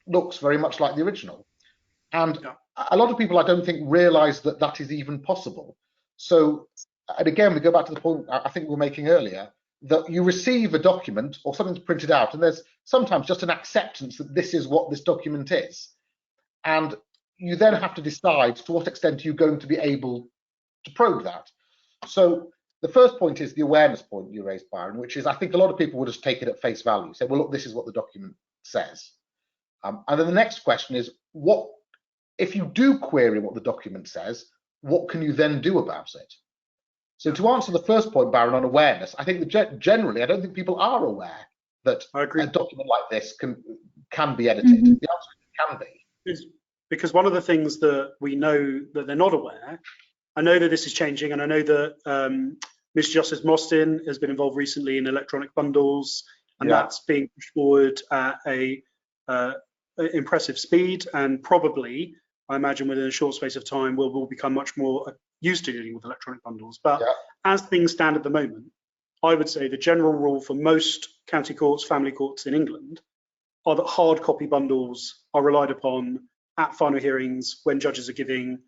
Speaker 2: looks very much like the original. And a lot of people, I don't think, realize that that is even possible. So, and again, we go back to the point I think we were making earlier, that you receive a document or something's printed out, and there's sometimes just an acceptance that this is what this document is. And you then have to decide to what extent you're going to be able to probe that. So the first point is the awareness point you raised, Byron, which is I think a lot of people will just take it at face value, say, well, look, this is what the document says. And then the next question is, what if you do query what the document says, what can you then do about it? So to answer the first point, Byron, on awareness, I think that generally, I don't think people are aware that a document like this can be edited. The answer is it can be.
Speaker 1: Because one of the things that we know that they're not aware, I know that this is changing, and I know that Mr. Justice Mostyn has been involved recently in electronic bundles, and that's being pushed forward at a impressive speed, and probably, I imagine within a short space of time, we'll become much more used to dealing with electronic bundles. But as things stand at the moment, I would say the general rule for most county courts, family courts in England, are that hard copy bundles are relied upon at final hearings when judges are giving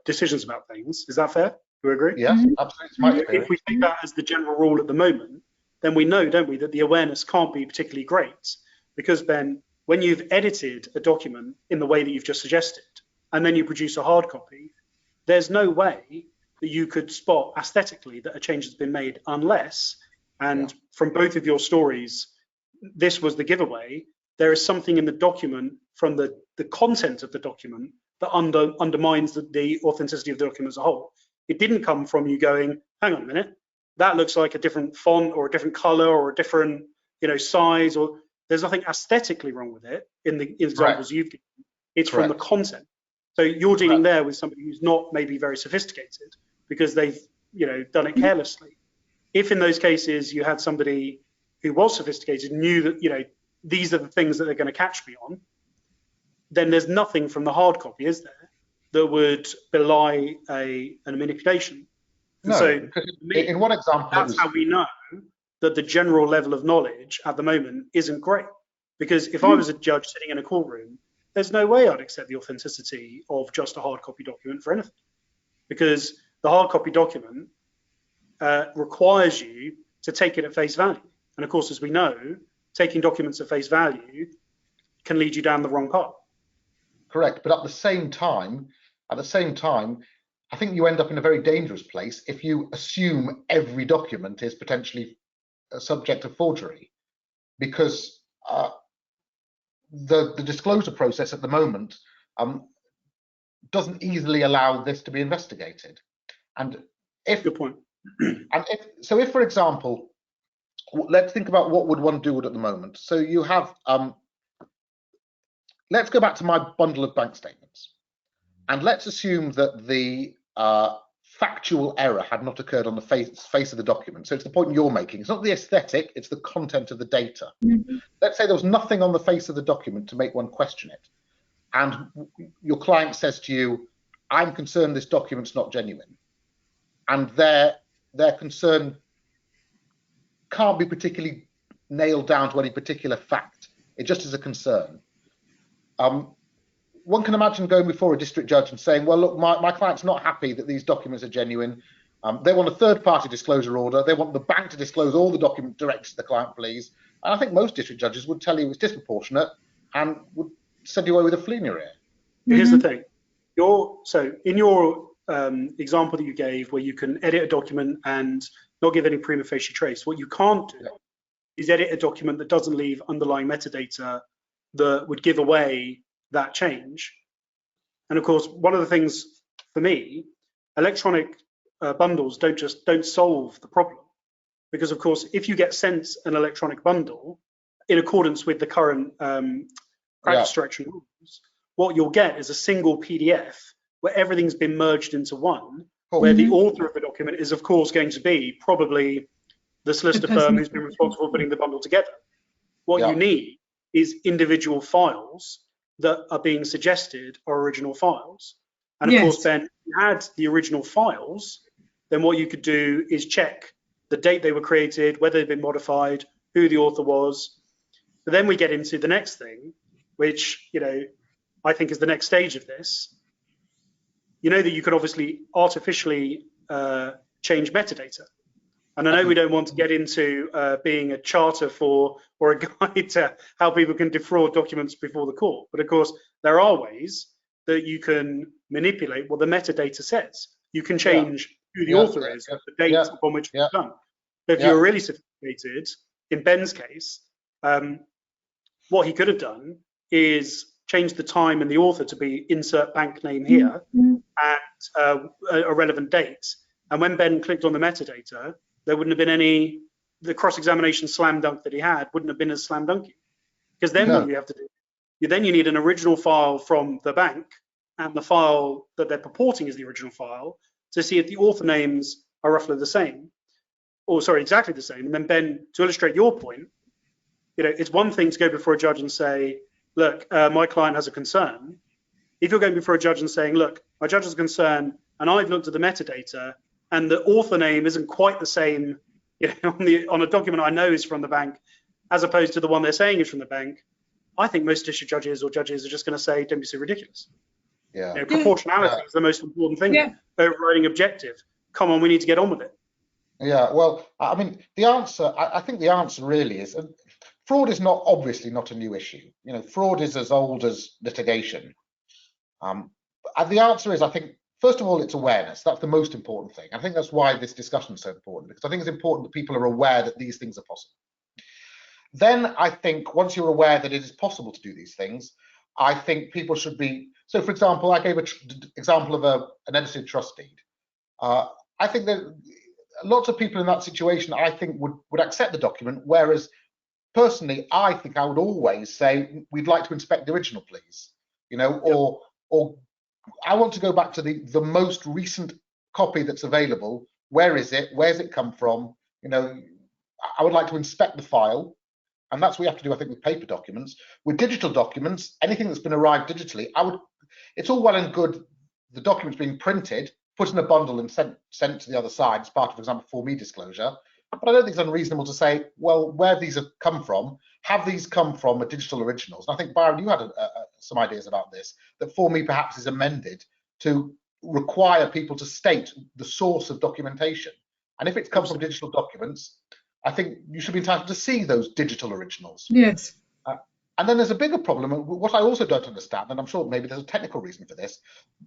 Speaker 1: decisions about things. Is that fair? Do you agree?
Speaker 2: Yes, absolutely.
Speaker 1: If we take that as the general rule at the moment, then we know, don't we, that the awareness can't be particularly great, because then when you've edited a document in the way that you've just suggested, and then you produce a hard copy, there's no way that you could spot aesthetically that a change has been made unless, and from both of your stories, this was the giveaway, there is something in the document from the content of the document that undermines the authenticity of the document as a whole. It didn't come from you going, hang on a minute, that looks like a different font or a different color or a different, size, or there's nothing aesthetically wrong with it in the examples you've given. It's from the content. So you're dealing there with somebody who's not maybe very sophisticated because they've, done it carelessly. If in those cases you had somebody who was sophisticated, knew that, these are the things that they're going to catch me on, then there's nothing from the hard copy, is there, that would belie a manipulation. And
Speaker 2: No,
Speaker 1: so
Speaker 2: because
Speaker 1: for me,
Speaker 2: in one example,
Speaker 1: that's how we know that the general level of knowledge at the moment isn't great. Because if I was a judge sitting in a courtroom, there's no way I'd accept the authenticity of just a hard copy document for anything. Because the hard copy document requires you to take it at face value. And of course, as we know, taking documents at face value can lead you down the wrong path.
Speaker 2: correct. But at the same time, I think you end up in a very dangerous place if you assume every document is potentially a subject of forgery, because the disclosure process at the moment doesn't easily allow this to be investigated. And if
Speaker 1: Good point.
Speaker 2: if, for example, let's think about what would one do at the moment. So you have, let's go back to my bundle of bank statements, and let's assume that the factual error had not occurred on the face of the document. So it's the point you're making. It's not the aesthetic, it's the content of the data. Let's say there was nothing on the face of the document to make one question it. And your client says to you, I'm concerned this document's not genuine. And their concern can't be particularly nailed down to any particular fact. It just is a concern. One can imagine going before a district judge and saying, well, look, my client's not happy that these documents are genuine. They want a third-party disclosure order. They want the bank to disclose all the documents direct to the client, please. And I think most district judges would tell you it's disproportionate and would send you away with a flea in your ear.
Speaker 1: Here's the thing. So in your example that you gave, where you can edit a document and not give any prima facie trace, what you can't do is edit a document that doesn't leave underlying metadata that would give away that change. And of course, one of the things for me, electronic bundles don't solve the problem, because of course, if you get sent an electronic bundle in accordance with the current practice direction rules, what you'll get is a single PDF where everything's been merged into one, where the author of the document is of course going to be probably the solicitor firm who's been responsible for putting the bundle together. What you need is individual files that are being suggested are original files. And of course, then if you had the original files, then what you could do is check the date they were created, whether they've been modified, who the author was. But then we get into the next thing, which, you know, I think is the next stage of this. You know that you could obviously artificially change metadata. And I know we don't want to get into being a charter for or a guide to how people can defraud documents before the court. But of course, there are ways that you can manipulate what the metadata says. You can change who the author is, the date upon which it's done. So if you're really sophisticated, in Ben's case, what he could have done is change the time and the author to be insert bank name here and a relevant date. And when Ben clicked on the metadata, there wouldn't have been the cross-examination slam dunk that he had wouldn't have been as slam dunky. Because then what you have to do, you need an original file from the bank and the file that they're purporting is the original file to see if the author names are roughly the same, or sorry, exactly the same. And then Ben, to illustrate your point, you know, it's one thing to go before a judge and say, look, my client has a concern. If you're going before a judge and saying, look, my judge has a concern and I've looked at the metadata and the author name isn't quite the same, you know, on a document I know is from the bank, as opposed to the one they're saying is from the bank, I think most district judges or judges are just going to say, don't be so ridiculous. You know, proportionality is the most important thing. Overriding objective. Come on, we need to get on with it.
Speaker 2: Yeah, well, I mean, the answer, I think the answer really is, fraud is obviously not a new issue. You know, fraud is as old as litigation. And the answer is, I think, first of all, it's awareness. That's the most important thing. I think that's why this discussion is so important, because I think it's important that people are aware that these things are possible. Then I think once you're aware that it is possible to do these things, I think people should be, so for example, I gave an example of an edited trust deed. I think that lots of people in that situation, I think, would accept the document, whereas personally, I think I would always say, we'd like to inspect the original, please. You know, or I want to go back to the most recent copy that's available. Where is it? Where's it come from? You know, I would like to inspect the file. And that's what we have to do, I think, with paper documents. With digital documents, anything that's been arrived digitally, it's all well and good the documents being printed, put in a bundle and sent to the other side as part of, for example, Form E disclosure. But I don't think it's unreasonable to say, well, where these have come from, have these come from a digital originals? And I think, Byron, you had some ideas about this, that Form E perhaps is amended to require people to state the source of documentation. And if it's come from digital documents, I think you should be entitled to see those digital originals.
Speaker 3: Yes.
Speaker 2: And then there's a bigger problem, what I also don't understand, and I'm sure maybe there's a technical reason for this,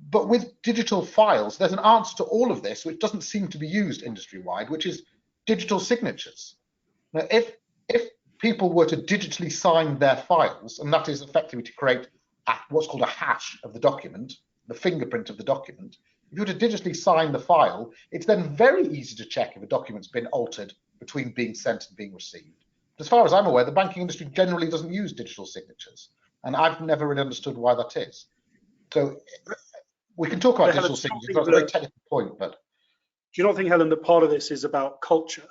Speaker 2: but with digital files, there's an answer to all of this which doesn't seem to be used industry-wide, which is digital signatures. Now, if people were to digitally sign their files, and that is effectively to create what's called a hash of the document, the fingerprint of the document, if you were to digitally sign the file, it's then very easy to check if a document's been altered between being sent and being received. As far as I'm aware, the banking industry generally doesn't use digital signatures, and I've never really understood why that is. So we can talk about digital signatures. That's a very technical point, but
Speaker 1: do you not think, Helen, that part of this is about culture?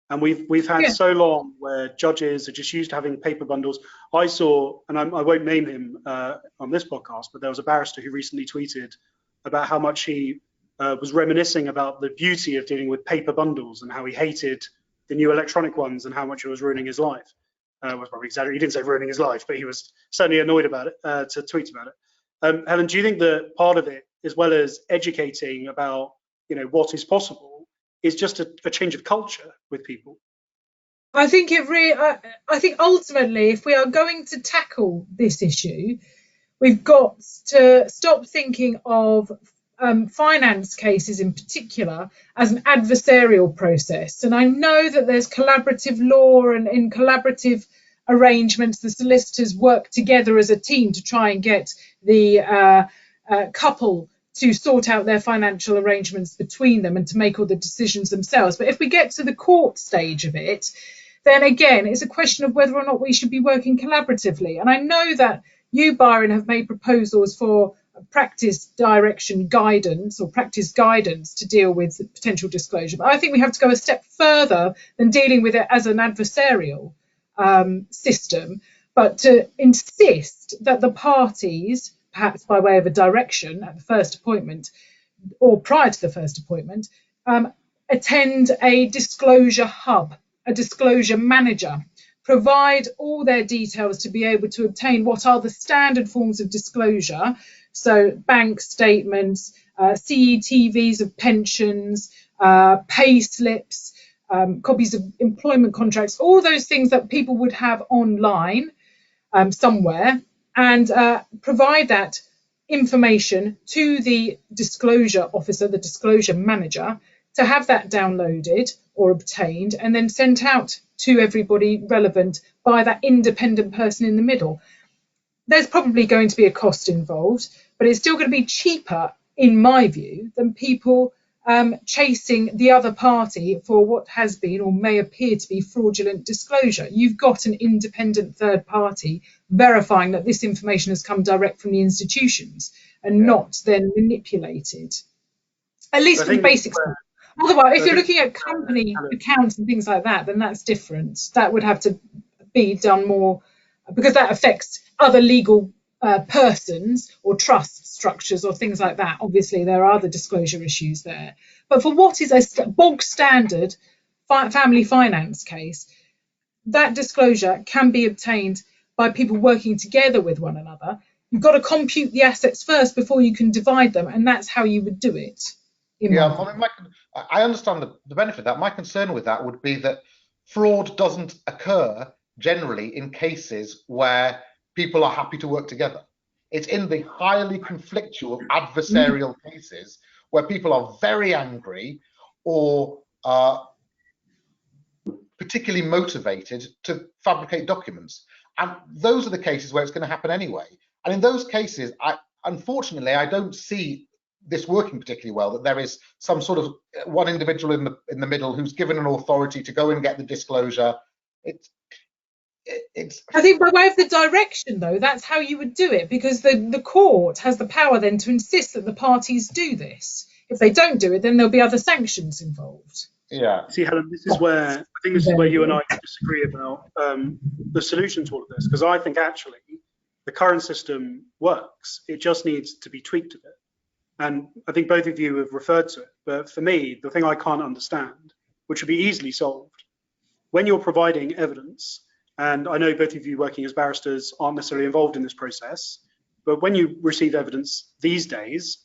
Speaker 1: And we've had so long where judges are just used to having paper bundles. I saw, and I won't name him on this podcast, but there was a barrister who recently tweeted about how much he was reminiscing about the beauty of dealing with paper bundles and how he hated the new electronic ones and how much it was ruining his life. Was probably exaggerated. He didn't say ruining his life, but he was certainly annoyed about it to tweet about it. Helen, do you think that part of it, as well as educating about what is possible, is just a change of culture with people?
Speaker 3: I think I think ultimately, if we are going to tackle this issue, we've got to stop thinking of finance cases in particular as an adversarial process. And I know that there's collaborative law, and in collaborative arrangements, the solicitors work together as a team to try and get the couple to sort out their financial arrangements between them and to make all the decisions themselves. But if we get to the court stage of it, then again, it's a question of whether or not we should be working collaboratively. And I know that you, Byron, have made proposals for practice direction guidance or practice guidance to deal with potential disclosure. But I think we have to go a step further than dealing with it as an adversarial system, but to insist that the parties, perhaps by way of a direction at the first appointment or prior to the first appointment, attend a disclosure hub, a disclosure manager, provide all their details to be able to obtain what are the standard forms of disclosure. So bank statements, CETVs of pensions, pay slips, copies of employment contracts, all those things that people would have online somewhere, and provide that information to the disclosure officer, the disclosure manager, to have that downloaded or obtained and then sent out to everybody relevant by that independent person in the middle. There's probably going to be a cost involved, but it's still going to be cheaper, in my view, than people chasing the other party for what has been or may appear to be fraudulent disclosure. You've got an independent third party verifying that this information has come direct from the institutions and not then manipulated. At least for the basics. Otherwise, if you're looking at company accounts and things like that, then that's different. That would have to be done more, because that affects other legal persons or trust structures or things like that. Obviously, there are other disclosure issues there. But for what is a bog standard family finance case, that disclosure can be obtained by people working together with one another. You've got to compute the assets first before you can divide them, and that's how you would do it.
Speaker 2: I understand the benefit of that. My concern with that would be that fraud doesn't occur generally in cases where people are happy to work together. It's in the highly conflictual adversarial cases where people are very angry or particularly motivated to fabricate documents. And those are the cases where it's going to happen anyway. And in those cases, unfortunately, I don't see this working particularly well, that there is some sort of one individual in the middle who's given an authority to go and get the disclosure.
Speaker 3: I think by way of the direction, though, that's how you would do it, because the court has the power then to insist that the parties do this. If they don't do it, then there'll be other sanctions involved.
Speaker 2: Yeah.
Speaker 1: See, Helen, this is where you and I disagree about the solution to all of this, because I think actually the current system works. It just needs to be tweaked a bit. And I think both of you have referred to it. But for me, the thing I can't understand, which would be easily solved, when you're providing evidence, and I know both of you working as barristers aren't necessarily involved in this process, but when you receive evidence these days,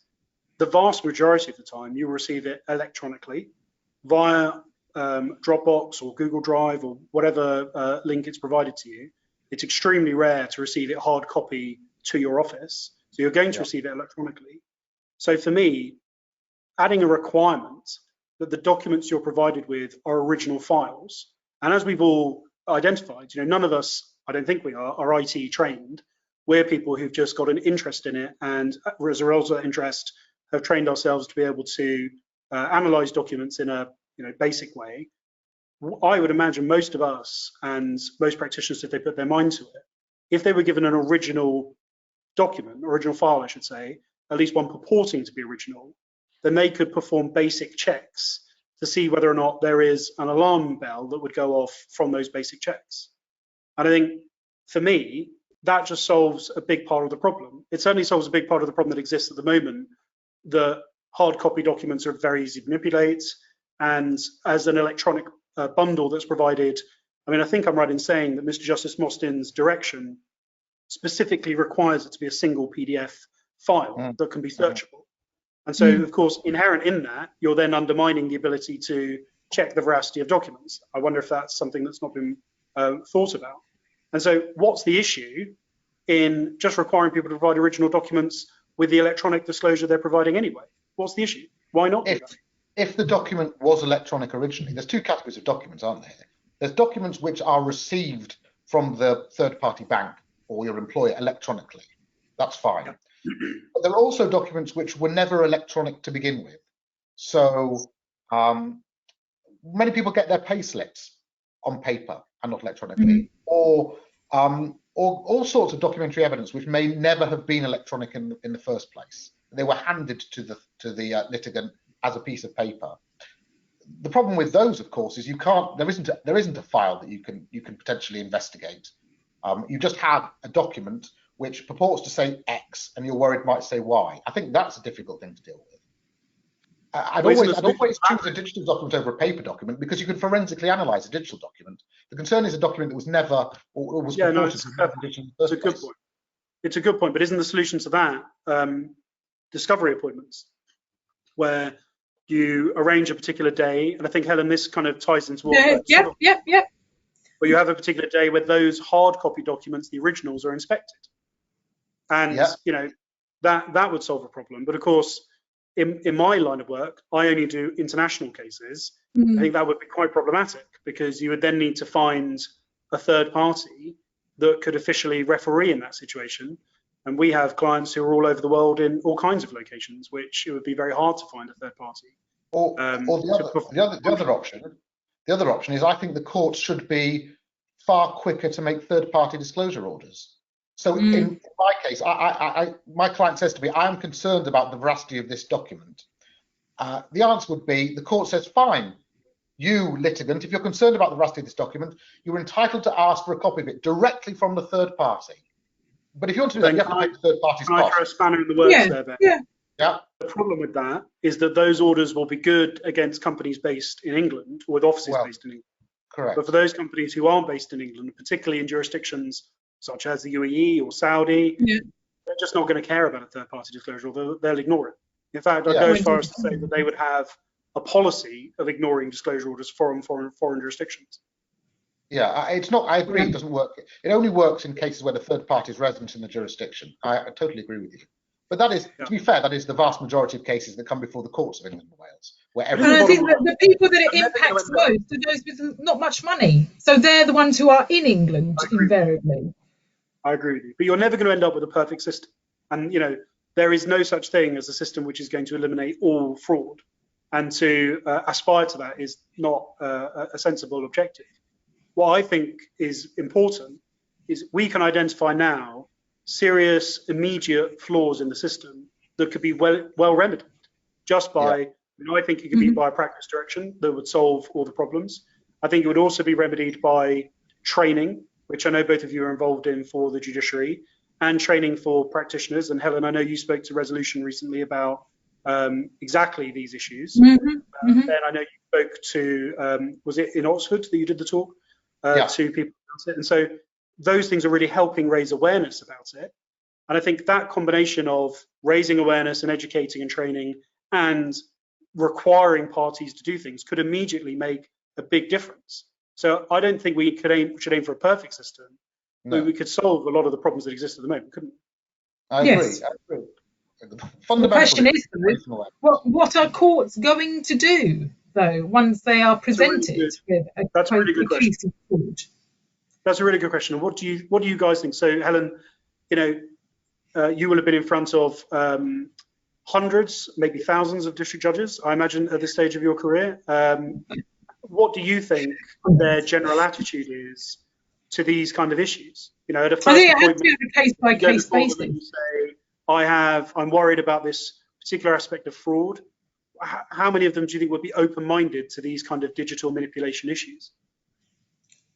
Speaker 1: the vast majority of the time you receive it electronically via Dropbox or Google Drive or whatever link it's provided to you. It's extremely rare to receive it hard copy to your office. So you're going to receive it electronically. So for me, adding a requirement that the documents you're provided with are original files, and as we've all identified, none of us, I don't think we are IT trained. We're people who've just got an interest in it, and as a result of that interest, have trained ourselves to be able to analyze documents in a basic way. I would imagine most of us and most practitioners, if they put their mind to it, if they were given an original document, original file, I should say, at least one purporting to be original, then they could perform basic checks to see whether or not there is an alarm bell that would go off from those basic checks. And I think, for me, that just solves a big part of the problem. It certainly solves a big part of the problem that exists at the moment, that hard copy documents are very easy to manipulate, and as an electronic bundle that's provided, I think I'm right in saying that Mr. Justice Mostyn's direction specifically requires it to be a single PDF file that can be searchable. And so, of course, inherent in that, you're then undermining the ability to check the veracity of documents. I wonder if that's something that's not been thought about. And so what's the issue in just requiring people to provide original documents with the electronic disclosure they're providing anyway? What's the issue? Why not do that?
Speaker 2: If the document was electronic originally, there's two categories of documents, aren't there? There's documents which are received from the third-party bank or your employer electronically. That's fine. Yep. But there are also documents which were never electronic to begin with. So many people get their pay slips on paper and not electronically, or all sorts of documentary evidence which may never have been electronic in the first place. They were handed to the litigant as a piece of paper. The problem with those, of course, is there isn't a file that you can potentially investigate. You just have a document which purports to say X, and you're worried might say Y. I think that's a difficult thing to deal with. I'd always choose a digital document over a paper document because you can forensically analyze a digital document. The concern is a document that was never or was purported to be digital in the first place.
Speaker 1: It's a good point, but isn't the solution to that discovery appointments, where you arrange a particular day? And I think, Helen, this kind of ties into what where you have a particular day where those hard copy documents, the originals, are inspected. And that would solve a problem. But of course, in my line of work, I only do international cases. I think that would be quite problematic, because you would then need to find a third party that could officially referee in that situation. And we have clients who are all over the world in all kinds of locations, which it would be very hard to find a third party.
Speaker 2: Or the other option is, I think the courts should be far quicker to make third party disclosure orders. So in my case, my client says to me, I am concerned about the veracity of this document. The answer would be, the court says, fine, you litigant, if you're concerned about the veracity of this document, you're entitled to ask for a copy of it directly from the third party. But if you want to do that, you have to pay the third party's cost.
Speaker 1: Can I throw a spanner in the works there, Ben?
Speaker 2: Yeah.
Speaker 1: The problem with that is that those orders will be good against companies based in England, or with offices based in England.
Speaker 2: Correct.
Speaker 1: But for those companies who aren't based in England, particularly in jurisdictions such as the UAE or Saudi, they're just not going to care about a third-party disclosure, or they'll ignore it. In fact, I'd go as far as to say that they would have a policy of ignoring disclosure orders from foreign jurisdictions.
Speaker 2: Yeah, it's not. I agree. It doesn't work. It only works in cases where the third party is resident in the jurisdiction. I totally agree with you. But that is, to be fair, that is the vast majority of cases that come before the courts of England and Wales. Where
Speaker 3: and I think that the people that it impacts most are those with not much money. So they're the ones who are in England invariably.
Speaker 1: I agree with you, but you're never going to end up with a perfect system. And there is no such thing as a system which is going to eliminate all fraud. And to aspire to that is not a sensible objective. What I think is important is we can identify now serious immediate flaws in the system that could be well remedied just by, I think it could be by practice direction that would solve all the problems. I think it would also be remedied by training, which I know both of you are involved in for the judiciary, and training for practitioners. And Helen, I know you spoke to Resolution recently about exactly these issues.
Speaker 3: Mhm.
Speaker 1: Ben, I know you spoke to, was it in Oxford that you did the talk to people about it? And so those things are really helping raise awareness about it. And I think that combination of raising awareness and educating and training and requiring parties to do things could immediately make a big difference. So I don't think we should aim for a perfect system, but we could solve a lot of the problems that exist at the moment, couldn't we?
Speaker 2: I agree.
Speaker 3: Yes.
Speaker 2: I agree.
Speaker 3: The question is,
Speaker 2: Fundamentally,
Speaker 3: what are courts going to do, though, once they are presented with a case in court?
Speaker 1: That's a really good question. What do you guys think? So, Helen, you know, you will have been in front of hundreds, maybe thousands of district judges, I imagine, at this stage of your career. What do you think their general attitude is to these kind of issues? You know, at a first
Speaker 3: I think it has
Speaker 1: appointment,
Speaker 3: to be on a case-by-case basis.
Speaker 1: you say, I'm worried about this particular aspect of fraud. How many of them do you think would be open-minded to these kind of digital manipulation issues?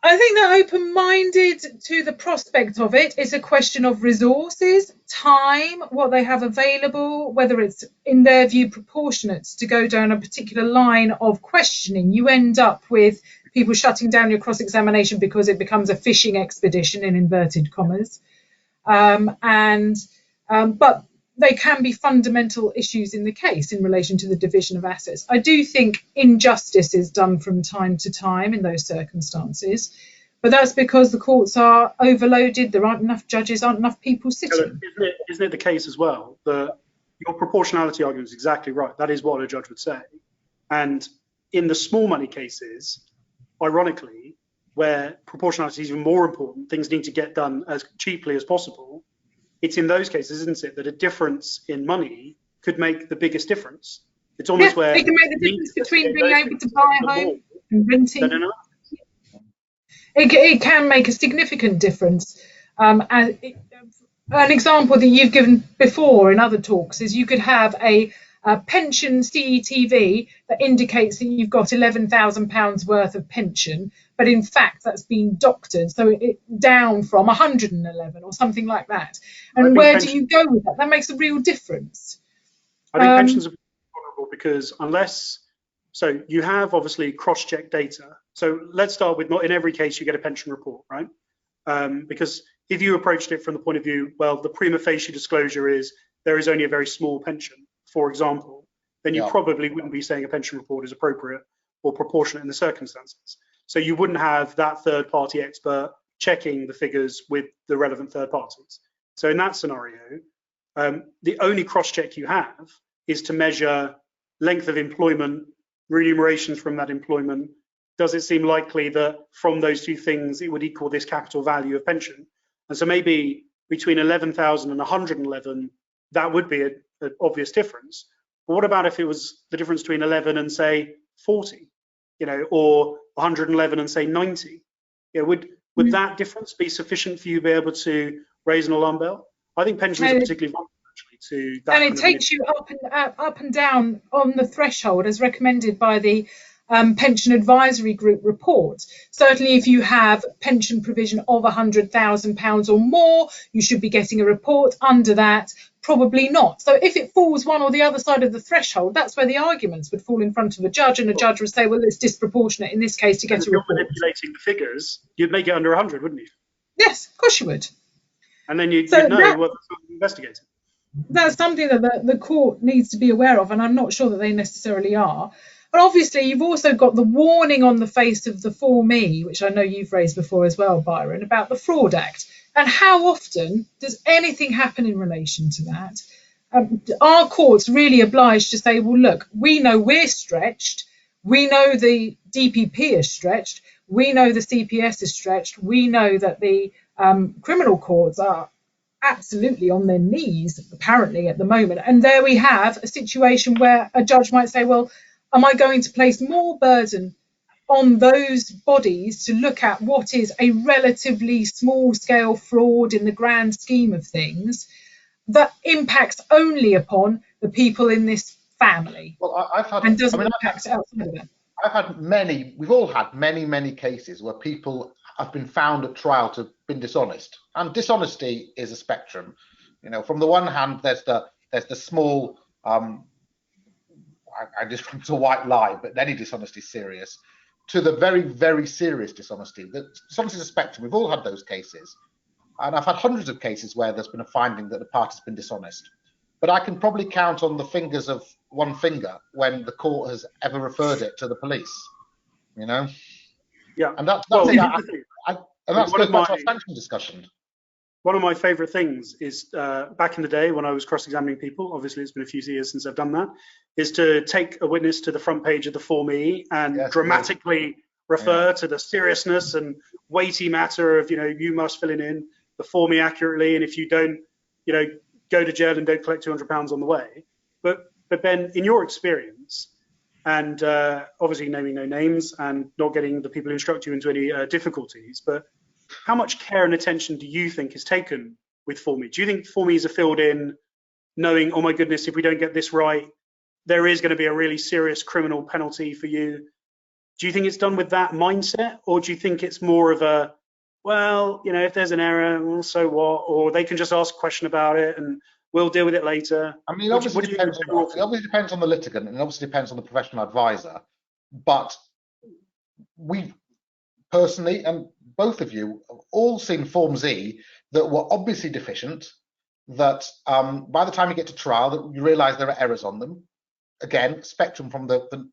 Speaker 3: I think they're open-minded to the prospect of it. It's a question of resources, time, what they have available, whether it's, in their view, proportionate to go down a particular line of questioning. You end up with people shutting down your cross-examination because it becomes a fishing expedition, in inverted commas. But they can be fundamental issues in the case in relation to the division of assets. I do think injustice is done from time to time in those circumstances, but that's because the courts are overloaded, there aren't enough judges, aren't enough people sitting.
Speaker 1: Isn't it the case as well that your proportionality argument is exactly right? That is what a judge would say. And in the small money cases, ironically, where proportionality is even more important, things need to get done as cheaply as possible. It's in those cases, isn't it, that a difference in money could make the biggest difference. It's almost where
Speaker 3: it can make the difference between being able to buy a home and renting. It can make a significant difference. An example that you've given before in other talks is you could have a pension CETV that indicates that you've got £11,000 worth of pension, but in fact that's been doctored, so it down from 111 or something like that. And where do you go with that? That makes a real difference.
Speaker 1: I think pensions are vulnerable because so you have obviously cross-check data. So let's start with, not in every case you get a pension report, right? Because if you approached it from the point of view, well, the prima facie disclosure is there is only a very small pension, for example, then you probably wouldn't be saying a pension report is appropriate or proportionate in the circumstances. So you wouldn't have that third-party expert checking the figures with the relevant third parties. So in that scenario, the only cross-check you have is to measure length of employment, remunerations from that employment. Does it seem likely that from those two things it would equal this capital value of pension? And so maybe between 11,000 and 111, that would be an obvious difference. But what about if it was the difference between 11 and say 40, you know, or 111 and say 90? You know, would that difference be sufficient for you to be able to raise an alarm bell? I think pensions are particularly vulnerable actually to that.
Speaker 3: And it takes you up and down on the threshold as recommended by the Pension Advisory Group report. Certainly if you have pension provision of £100,000 or more, you should be getting a report. Under that, probably not. So if it falls one or the other side of the threshold, that's where the arguments would fall in front of a judge, and a judge would say, well, it's disproportionate in this case to get a report.
Speaker 1: If you're manipulating the figures, you'd make it under 100, wouldn't you?
Speaker 3: Yes, of course you would.
Speaker 1: And then you'd know what to investigate.
Speaker 3: That's something that the court needs to be aware of, and I'm not sure that they necessarily are. But obviously, you've also got the warning on the face of the Form E, which I know you've raised before as well, Byron, about the Fraud Act. And how often does anything happen in relation to that? Are courts really obliged to say, well, look, we know we're stretched, we know the DPP is stretched, we know the CPS is stretched, we know that the criminal courts are absolutely on their knees, apparently, at the moment. And there we have a situation where a judge might say, well, am I going to place more burden on those bodies to look at what is a relatively small scale fraud in the grand scheme of things that impacts only upon the people in this family?
Speaker 2: Well,
Speaker 3: doesn't impact outside of it.
Speaker 2: We've all had many cases where people have been found at trial to have been dishonest, and dishonesty is a spectrum. You know, from the one hand, there's the small I describe a white lie, but any dishonesty is serious, to the very, very serious dishonesty. The dishonesty is a spectrum. We've all had those cases. And I've had hundreds of cases where there's been a finding that the party's been dishonest. But I can probably count on the fingers of one finger when the court has ever referred it to the police, you know?
Speaker 1: Yeah.
Speaker 2: And that's
Speaker 1: well,
Speaker 2: it. And that's goes back to our sanction discussion.
Speaker 1: One of my favourite things is back in the day when I was cross-examining people, obviously it's been a few years since I've done that, is to take a witness to the front page of the Form E and dramatically refer to the seriousness and weighty matter of, you must fill in the Form E accurately, and if you don't, go to jail and don't collect £200 on the way. But Ben, in your experience, and obviously naming no names and not getting the people who instruct you into any difficulties, but how much care and attention do you think is taken with Form E? Do you think Form E's are filled in knowing, oh my goodness, if we don't get this right, there is going to be a really serious criminal penalty for you? Do you think it's done with that mindset, or do you think it's more of a, well, if there's an error, well, so what? Or they can just ask a question about it and we'll deal with it later?
Speaker 2: I mean, it obviously depends on the litigant, and it obviously depends on the professional advisor. But we personally, and both of you, have all seen Forms E that were obviously deficient, that by the time you get to trial, that you realise there are errors on them. Again, spectrum from the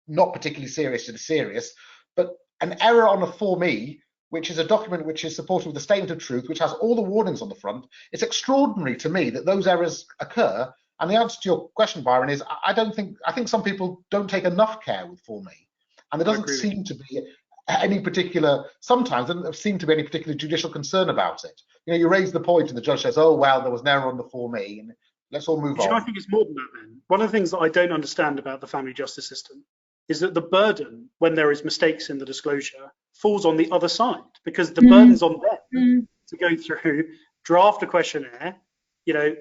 Speaker 2: not particularly serious to the serious, but an error on a Form E, which is a document which is supported with a statement of truth, which has all the warnings on the front. It's extraordinary to me that those errors occur. And the answer to your question, Byron, is I think some people don't take enough care with Form E. And there doesn't seem to be any particular, sometimes there doesn't seem to be any particular judicial concern about it. You raise the point and the judge says, oh, well, there was an error on the Form E, and let's all move on.
Speaker 1: I think it's more than that, then. One of the things that I don't understand about the family justice system is that the burden, when there is mistakes in the disclosure, falls on the other side, because the burden's on them to go through, draft a questionnaire,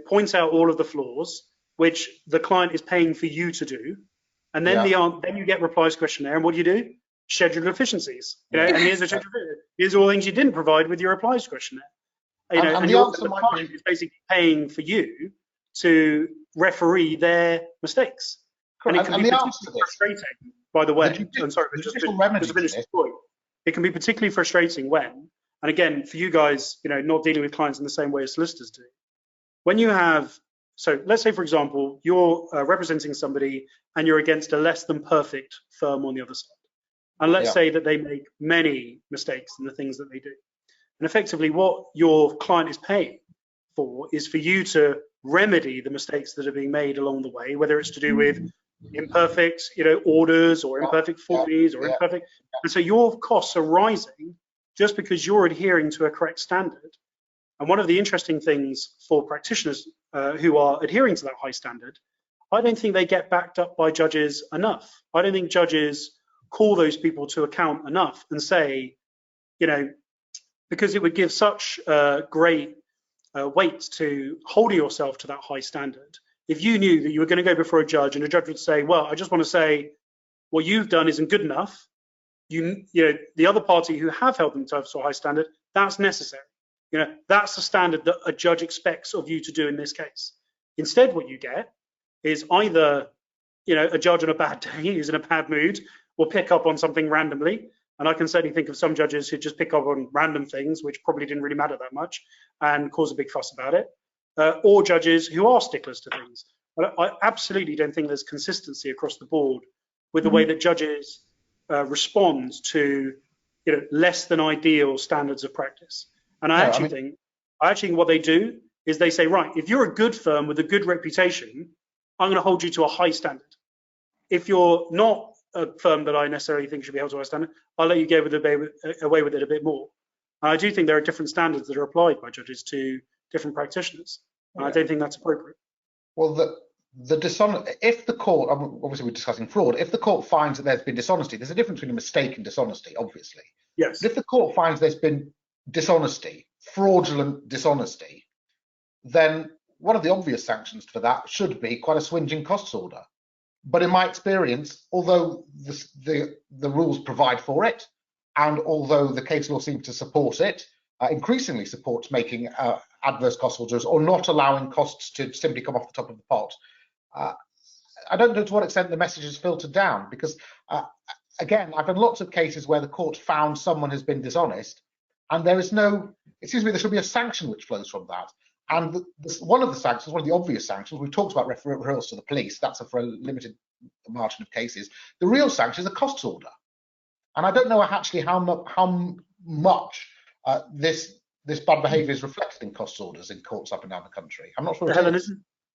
Speaker 1: point out all of the flaws, which the client is paying for you to do, and then then you get replies questionnaire, and what do? Schedule deficiencies, and here's all things you didn't provide with your replies questionnaire. And the client is basically paying for you to referee their mistakes. And it can be particularly frustrating, by the way. I'm sorry, but just to finish this point, it can be particularly frustrating when, and again, for you guys, not dealing with clients in the same way as solicitors do. When you have, so let's say, for example, you're representing somebody and you're against a less than perfect firm on the other side. And let's say that they make many mistakes in the things that they do. And effectively, what your client is paying for is for you to remedy the mistakes that are being made along the way, whether it's to do with imperfect, orders, or imperfect Forms, or imperfect. And so your costs are rising just because you're adhering to a correct standard. And one of the interesting things for practitioners who are adhering to that high standard, I don't think they get backed up by judges enough. I don't think judges call those people to account enough and say, because it would give such great weight to holding yourself to that high standard. If you knew that you were going to go before a judge and a judge would say, well, I just want to say what you've done isn't good enough, the other party who have held them to a high standard, that's necessary. That's the standard that a judge expects of you to do in this case. Instead, what you get is either, a judge on a bad day who's in a bad mood will pick up on something randomly. And I can certainly think of some judges who just pick up on random things, which probably didn't really matter that much, and cause a big fuss about it. Or judges who are sticklers to things. But I absolutely don't think there's consistency across the board with the way that judges respond to less than ideal standards of practice. And I actually think what they do is they say, right, if you're a good firm with a good reputation, I'm going to hold you to a high standard. If you're not a firm that I necessarily think should be held to a high standard, I'll let you go away with it a bit more. And I do think there are different standards that are applied by judges to different practitioners. I don't think that's appropriate.
Speaker 2: Well, if the court, obviously we're discussing fraud, if the court finds that there's been dishonesty, there's a difference between a mistake and dishonesty, obviously.
Speaker 1: Yes.
Speaker 2: But if the court finds there's been dishonesty, fraudulent dishonesty, then one of the obvious sanctions for that should be quite a swinging costs order. But in my experience, although the rules provide for it, and although the case law seems to support it, increasingly supports making adverse cost orders or not allowing costs to simply come off the top of the pot, I don't know to what extent the message is filtered down, because again, I've had lots of cases where the court found someone has been dishonest, and there is no, it seems to me there should be a sanction which flows from that. And one of the sanctions, one of the obvious sanctions, we've talked about referrals to the police, that's for a limited margin of cases. The real sanction is a costs order. And I don't know actually how much this bad behaviour is reflected in costs orders in courts up and down the country. I'm not sure.
Speaker 1: Helen,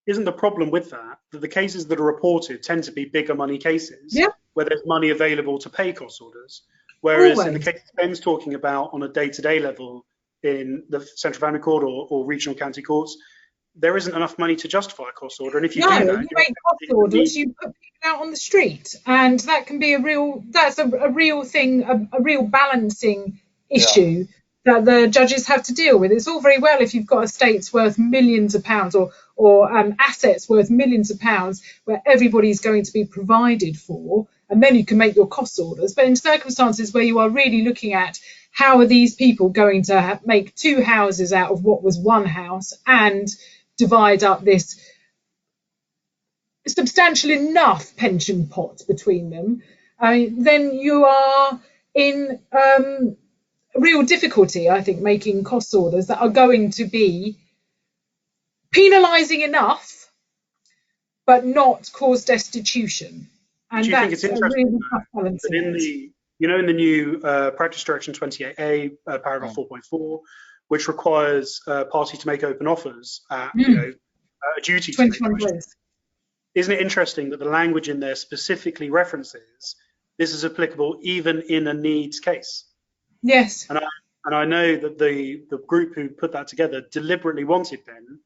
Speaker 1: isn't the problem with that the cases that are reported tend to be bigger money cases, where there's money available to pay cost orders? Whereas in the case Ben's talking about on a day-to-day level in the Central Family Court or regional county courts, there isn't enough money to justify a cost order. And if you do that,
Speaker 3: you make cost orders, you put people out on the street, and that can be a real thing, a real balancing issue that the judges have to deal with. It's all very well if you've got estates worth millions of pounds or assets worth millions of pounds where everybody's going to be provided for, and then you can make your cost orders. But in circumstances where you are really looking at how are these people going to make two houses out of what was one house and divide up this substantial enough pension pot between them, then you are in real difficulty, I think, making cost orders that are going to be penalising enough but not cause destitution. And
Speaker 1: do you think it's interesting
Speaker 3: really tough balancing
Speaker 1: that in the new Practice Direction 28A, paragraph 4.4, which requires parties to make open offers at a duty to make questions. Isn't it interesting that the language in there specifically references this is applicable even in a needs case?
Speaker 3: Yes.
Speaker 1: And I know that the group who put that together deliberately wanted then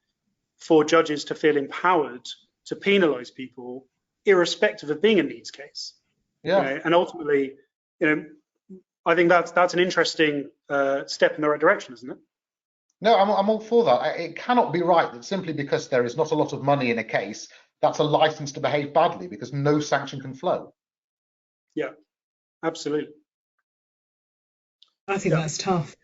Speaker 1: for judges to feel empowered to penalise people irrespective of being a needs case. And ultimately, I think that's an interesting step in the right direction, isn't it?
Speaker 2: No, I'm all for that. It cannot be right that simply because there is not a lot of money in a case, that's a license to behave badly, because no sanction can flow.
Speaker 1: Yeah, absolutely.
Speaker 3: I think that's tough.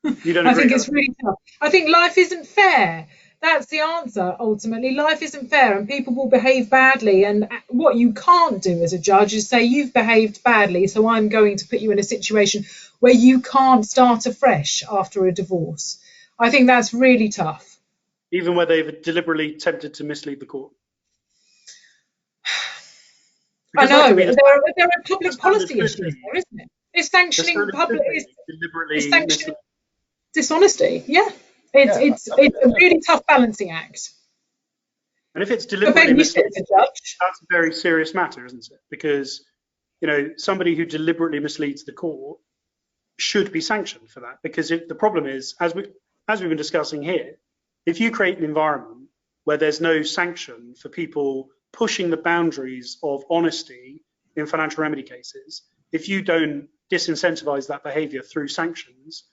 Speaker 1: You don't agree?
Speaker 3: I think it's really tough. I think life isn't fair. That's the answer, ultimately. Life isn't fair and people will behave badly. And what you can't do as a judge is say, you've behaved badly, so I'm going to put you in a situation where you can't start afresh after a divorce. I think that's really tough.
Speaker 1: Even where they've deliberately attempted to mislead the court.
Speaker 3: I know. There are public policy issues there, isn't it? It's sanctioning public. It's sanctioning dishonesty. Yeah. It's a really tough balancing act.
Speaker 1: And if it's deliberately misleading, that's a very serious matter, isn't it? Because somebody who deliberately misleads the court should be sanctioned for that. Because the problem is, as we've been discussing here, if you create an environment where there's no sanction for people pushing the boundaries of honesty in financial remedy cases, if you don't disincentivize that behaviour through sanctions,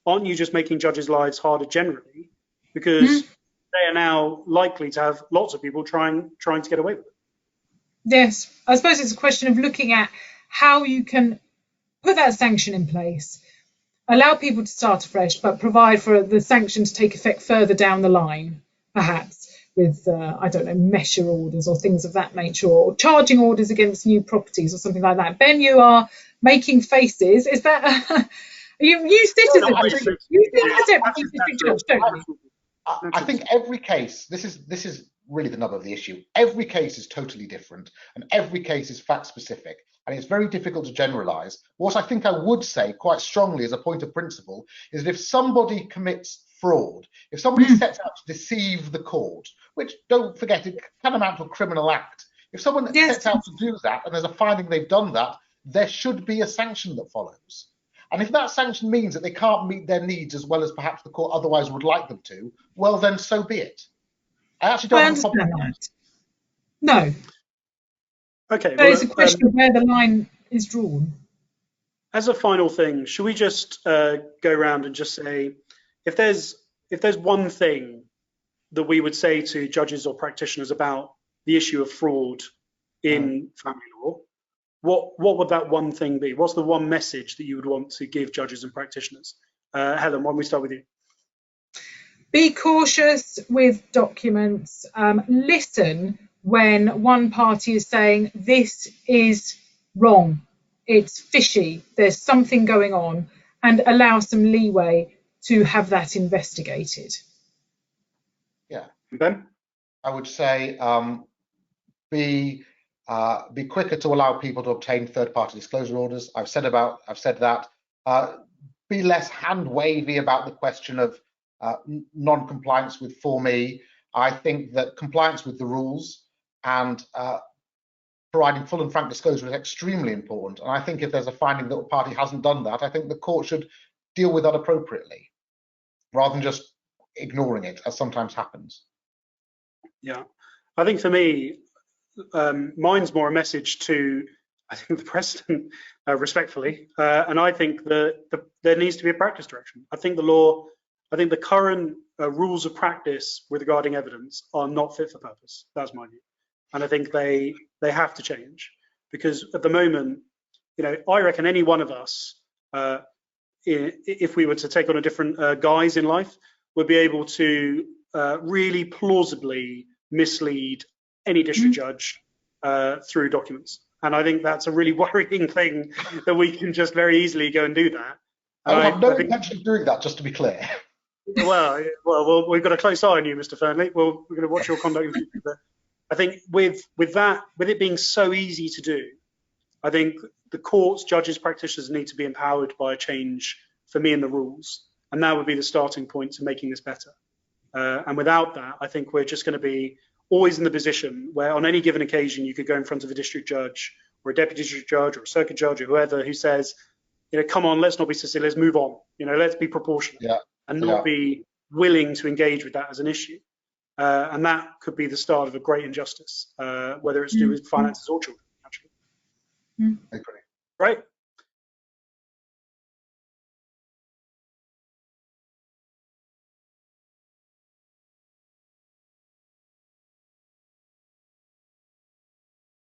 Speaker 1: aren't you just making judges' lives harder generally? Because they are now likely to have lots of people trying to get away with it.
Speaker 3: Yes, I suppose it's a question of looking at how you can put that sanction in place, allow people to start afresh, but provide for the sanction to take effect further down the line, perhaps with, I don't know, measure orders or things of that nature, or charging orders against new properties or something like that. Ben, you are making faces. Is that... You sit as a deputy judge, don't you?
Speaker 2: I think every case, this is really the nub of the issue. Every case is totally different and every case is fact specific, and it's very difficult to generalize. What I think I would say quite strongly as a point of principle is that if somebody commits fraud, if somebody sets out to deceive the court, which, don't forget, it can amount to a criminal act. If someone sets out to do that and there's a finding they've done that, there should be a sanction that follows. And if that sanction means that they can't meet their needs as well as perhaps the court otherwise would like them to, well, then so be it. I actually don't have a problem with that.
Speaker 3: No.
Speaker 1: Okay.
Speaker 3: But it's a question of where the line is drawn.
Speaker 1: As a final thing, should we just go around and just say, if there's one thing that we would say to judges or practitioners about the issue of fraud in family law, what would that one thing be? What's the one message that you would want to give judges and practitioners? Helen, why don't we start with you?
Speaker 3: Be cautious with documents. Listen when one party is saying this is wrong, it's fishy, there's something going on, and allow some leeway to have that investigated.
Speaker 2: Yeah.
Speaker 1: Ben?
Speaker 2: I would say be quicker to allow people to obtain third-party disclosure orders. I've said that. Be less hand-wavy about the question of non-compliance with Form E. I think that compliance with the rules and providing full and frank disclosure is extremely important. And I think if there's a finding that a party hasn't done that, I think the court should deal with that appropriately, rather than just ignoring it, as sometimes happens.
Speaker 1: Yeah, I think for me, mine's more a message to, I think, the president, respectfully, and I think that there needs to be a practice direction. I think the current rules of practice with regarding evidence are not fit for purpose. That's my view, and I think they have to change, because at the moment, I reckon any one of us, if we were to take on a different guise in life, would be able to really plausibly mislead any district judge through documents. And I think that's a really worrying thing, that we can just very easily go and do that.
Speaker 2: I have no intention of doing that, just to be clear.
Speaker 1: Well, we've got a close eye on you, Mr. Fearnley. We're going to watch your conduct in the future. But I think with it being so easy to do, I think the courts, judges, practitioners need to be empowered by a change, for me, in the rules. And that would be the starting point to making this better. And without that, I think we're just going to be always in the position where on any given occasion, you could go in front of a district judge or a deputy district judge or a circuit judge or whoever who says, come on, let's not be so silly, let's move on. Let's be proportionate and not be willing to engage with that as an issue. And that could be the start of a great injustice, whether it's to do with finances or children, actually.
Speaker 2: I agree.
Speaker 1: Right.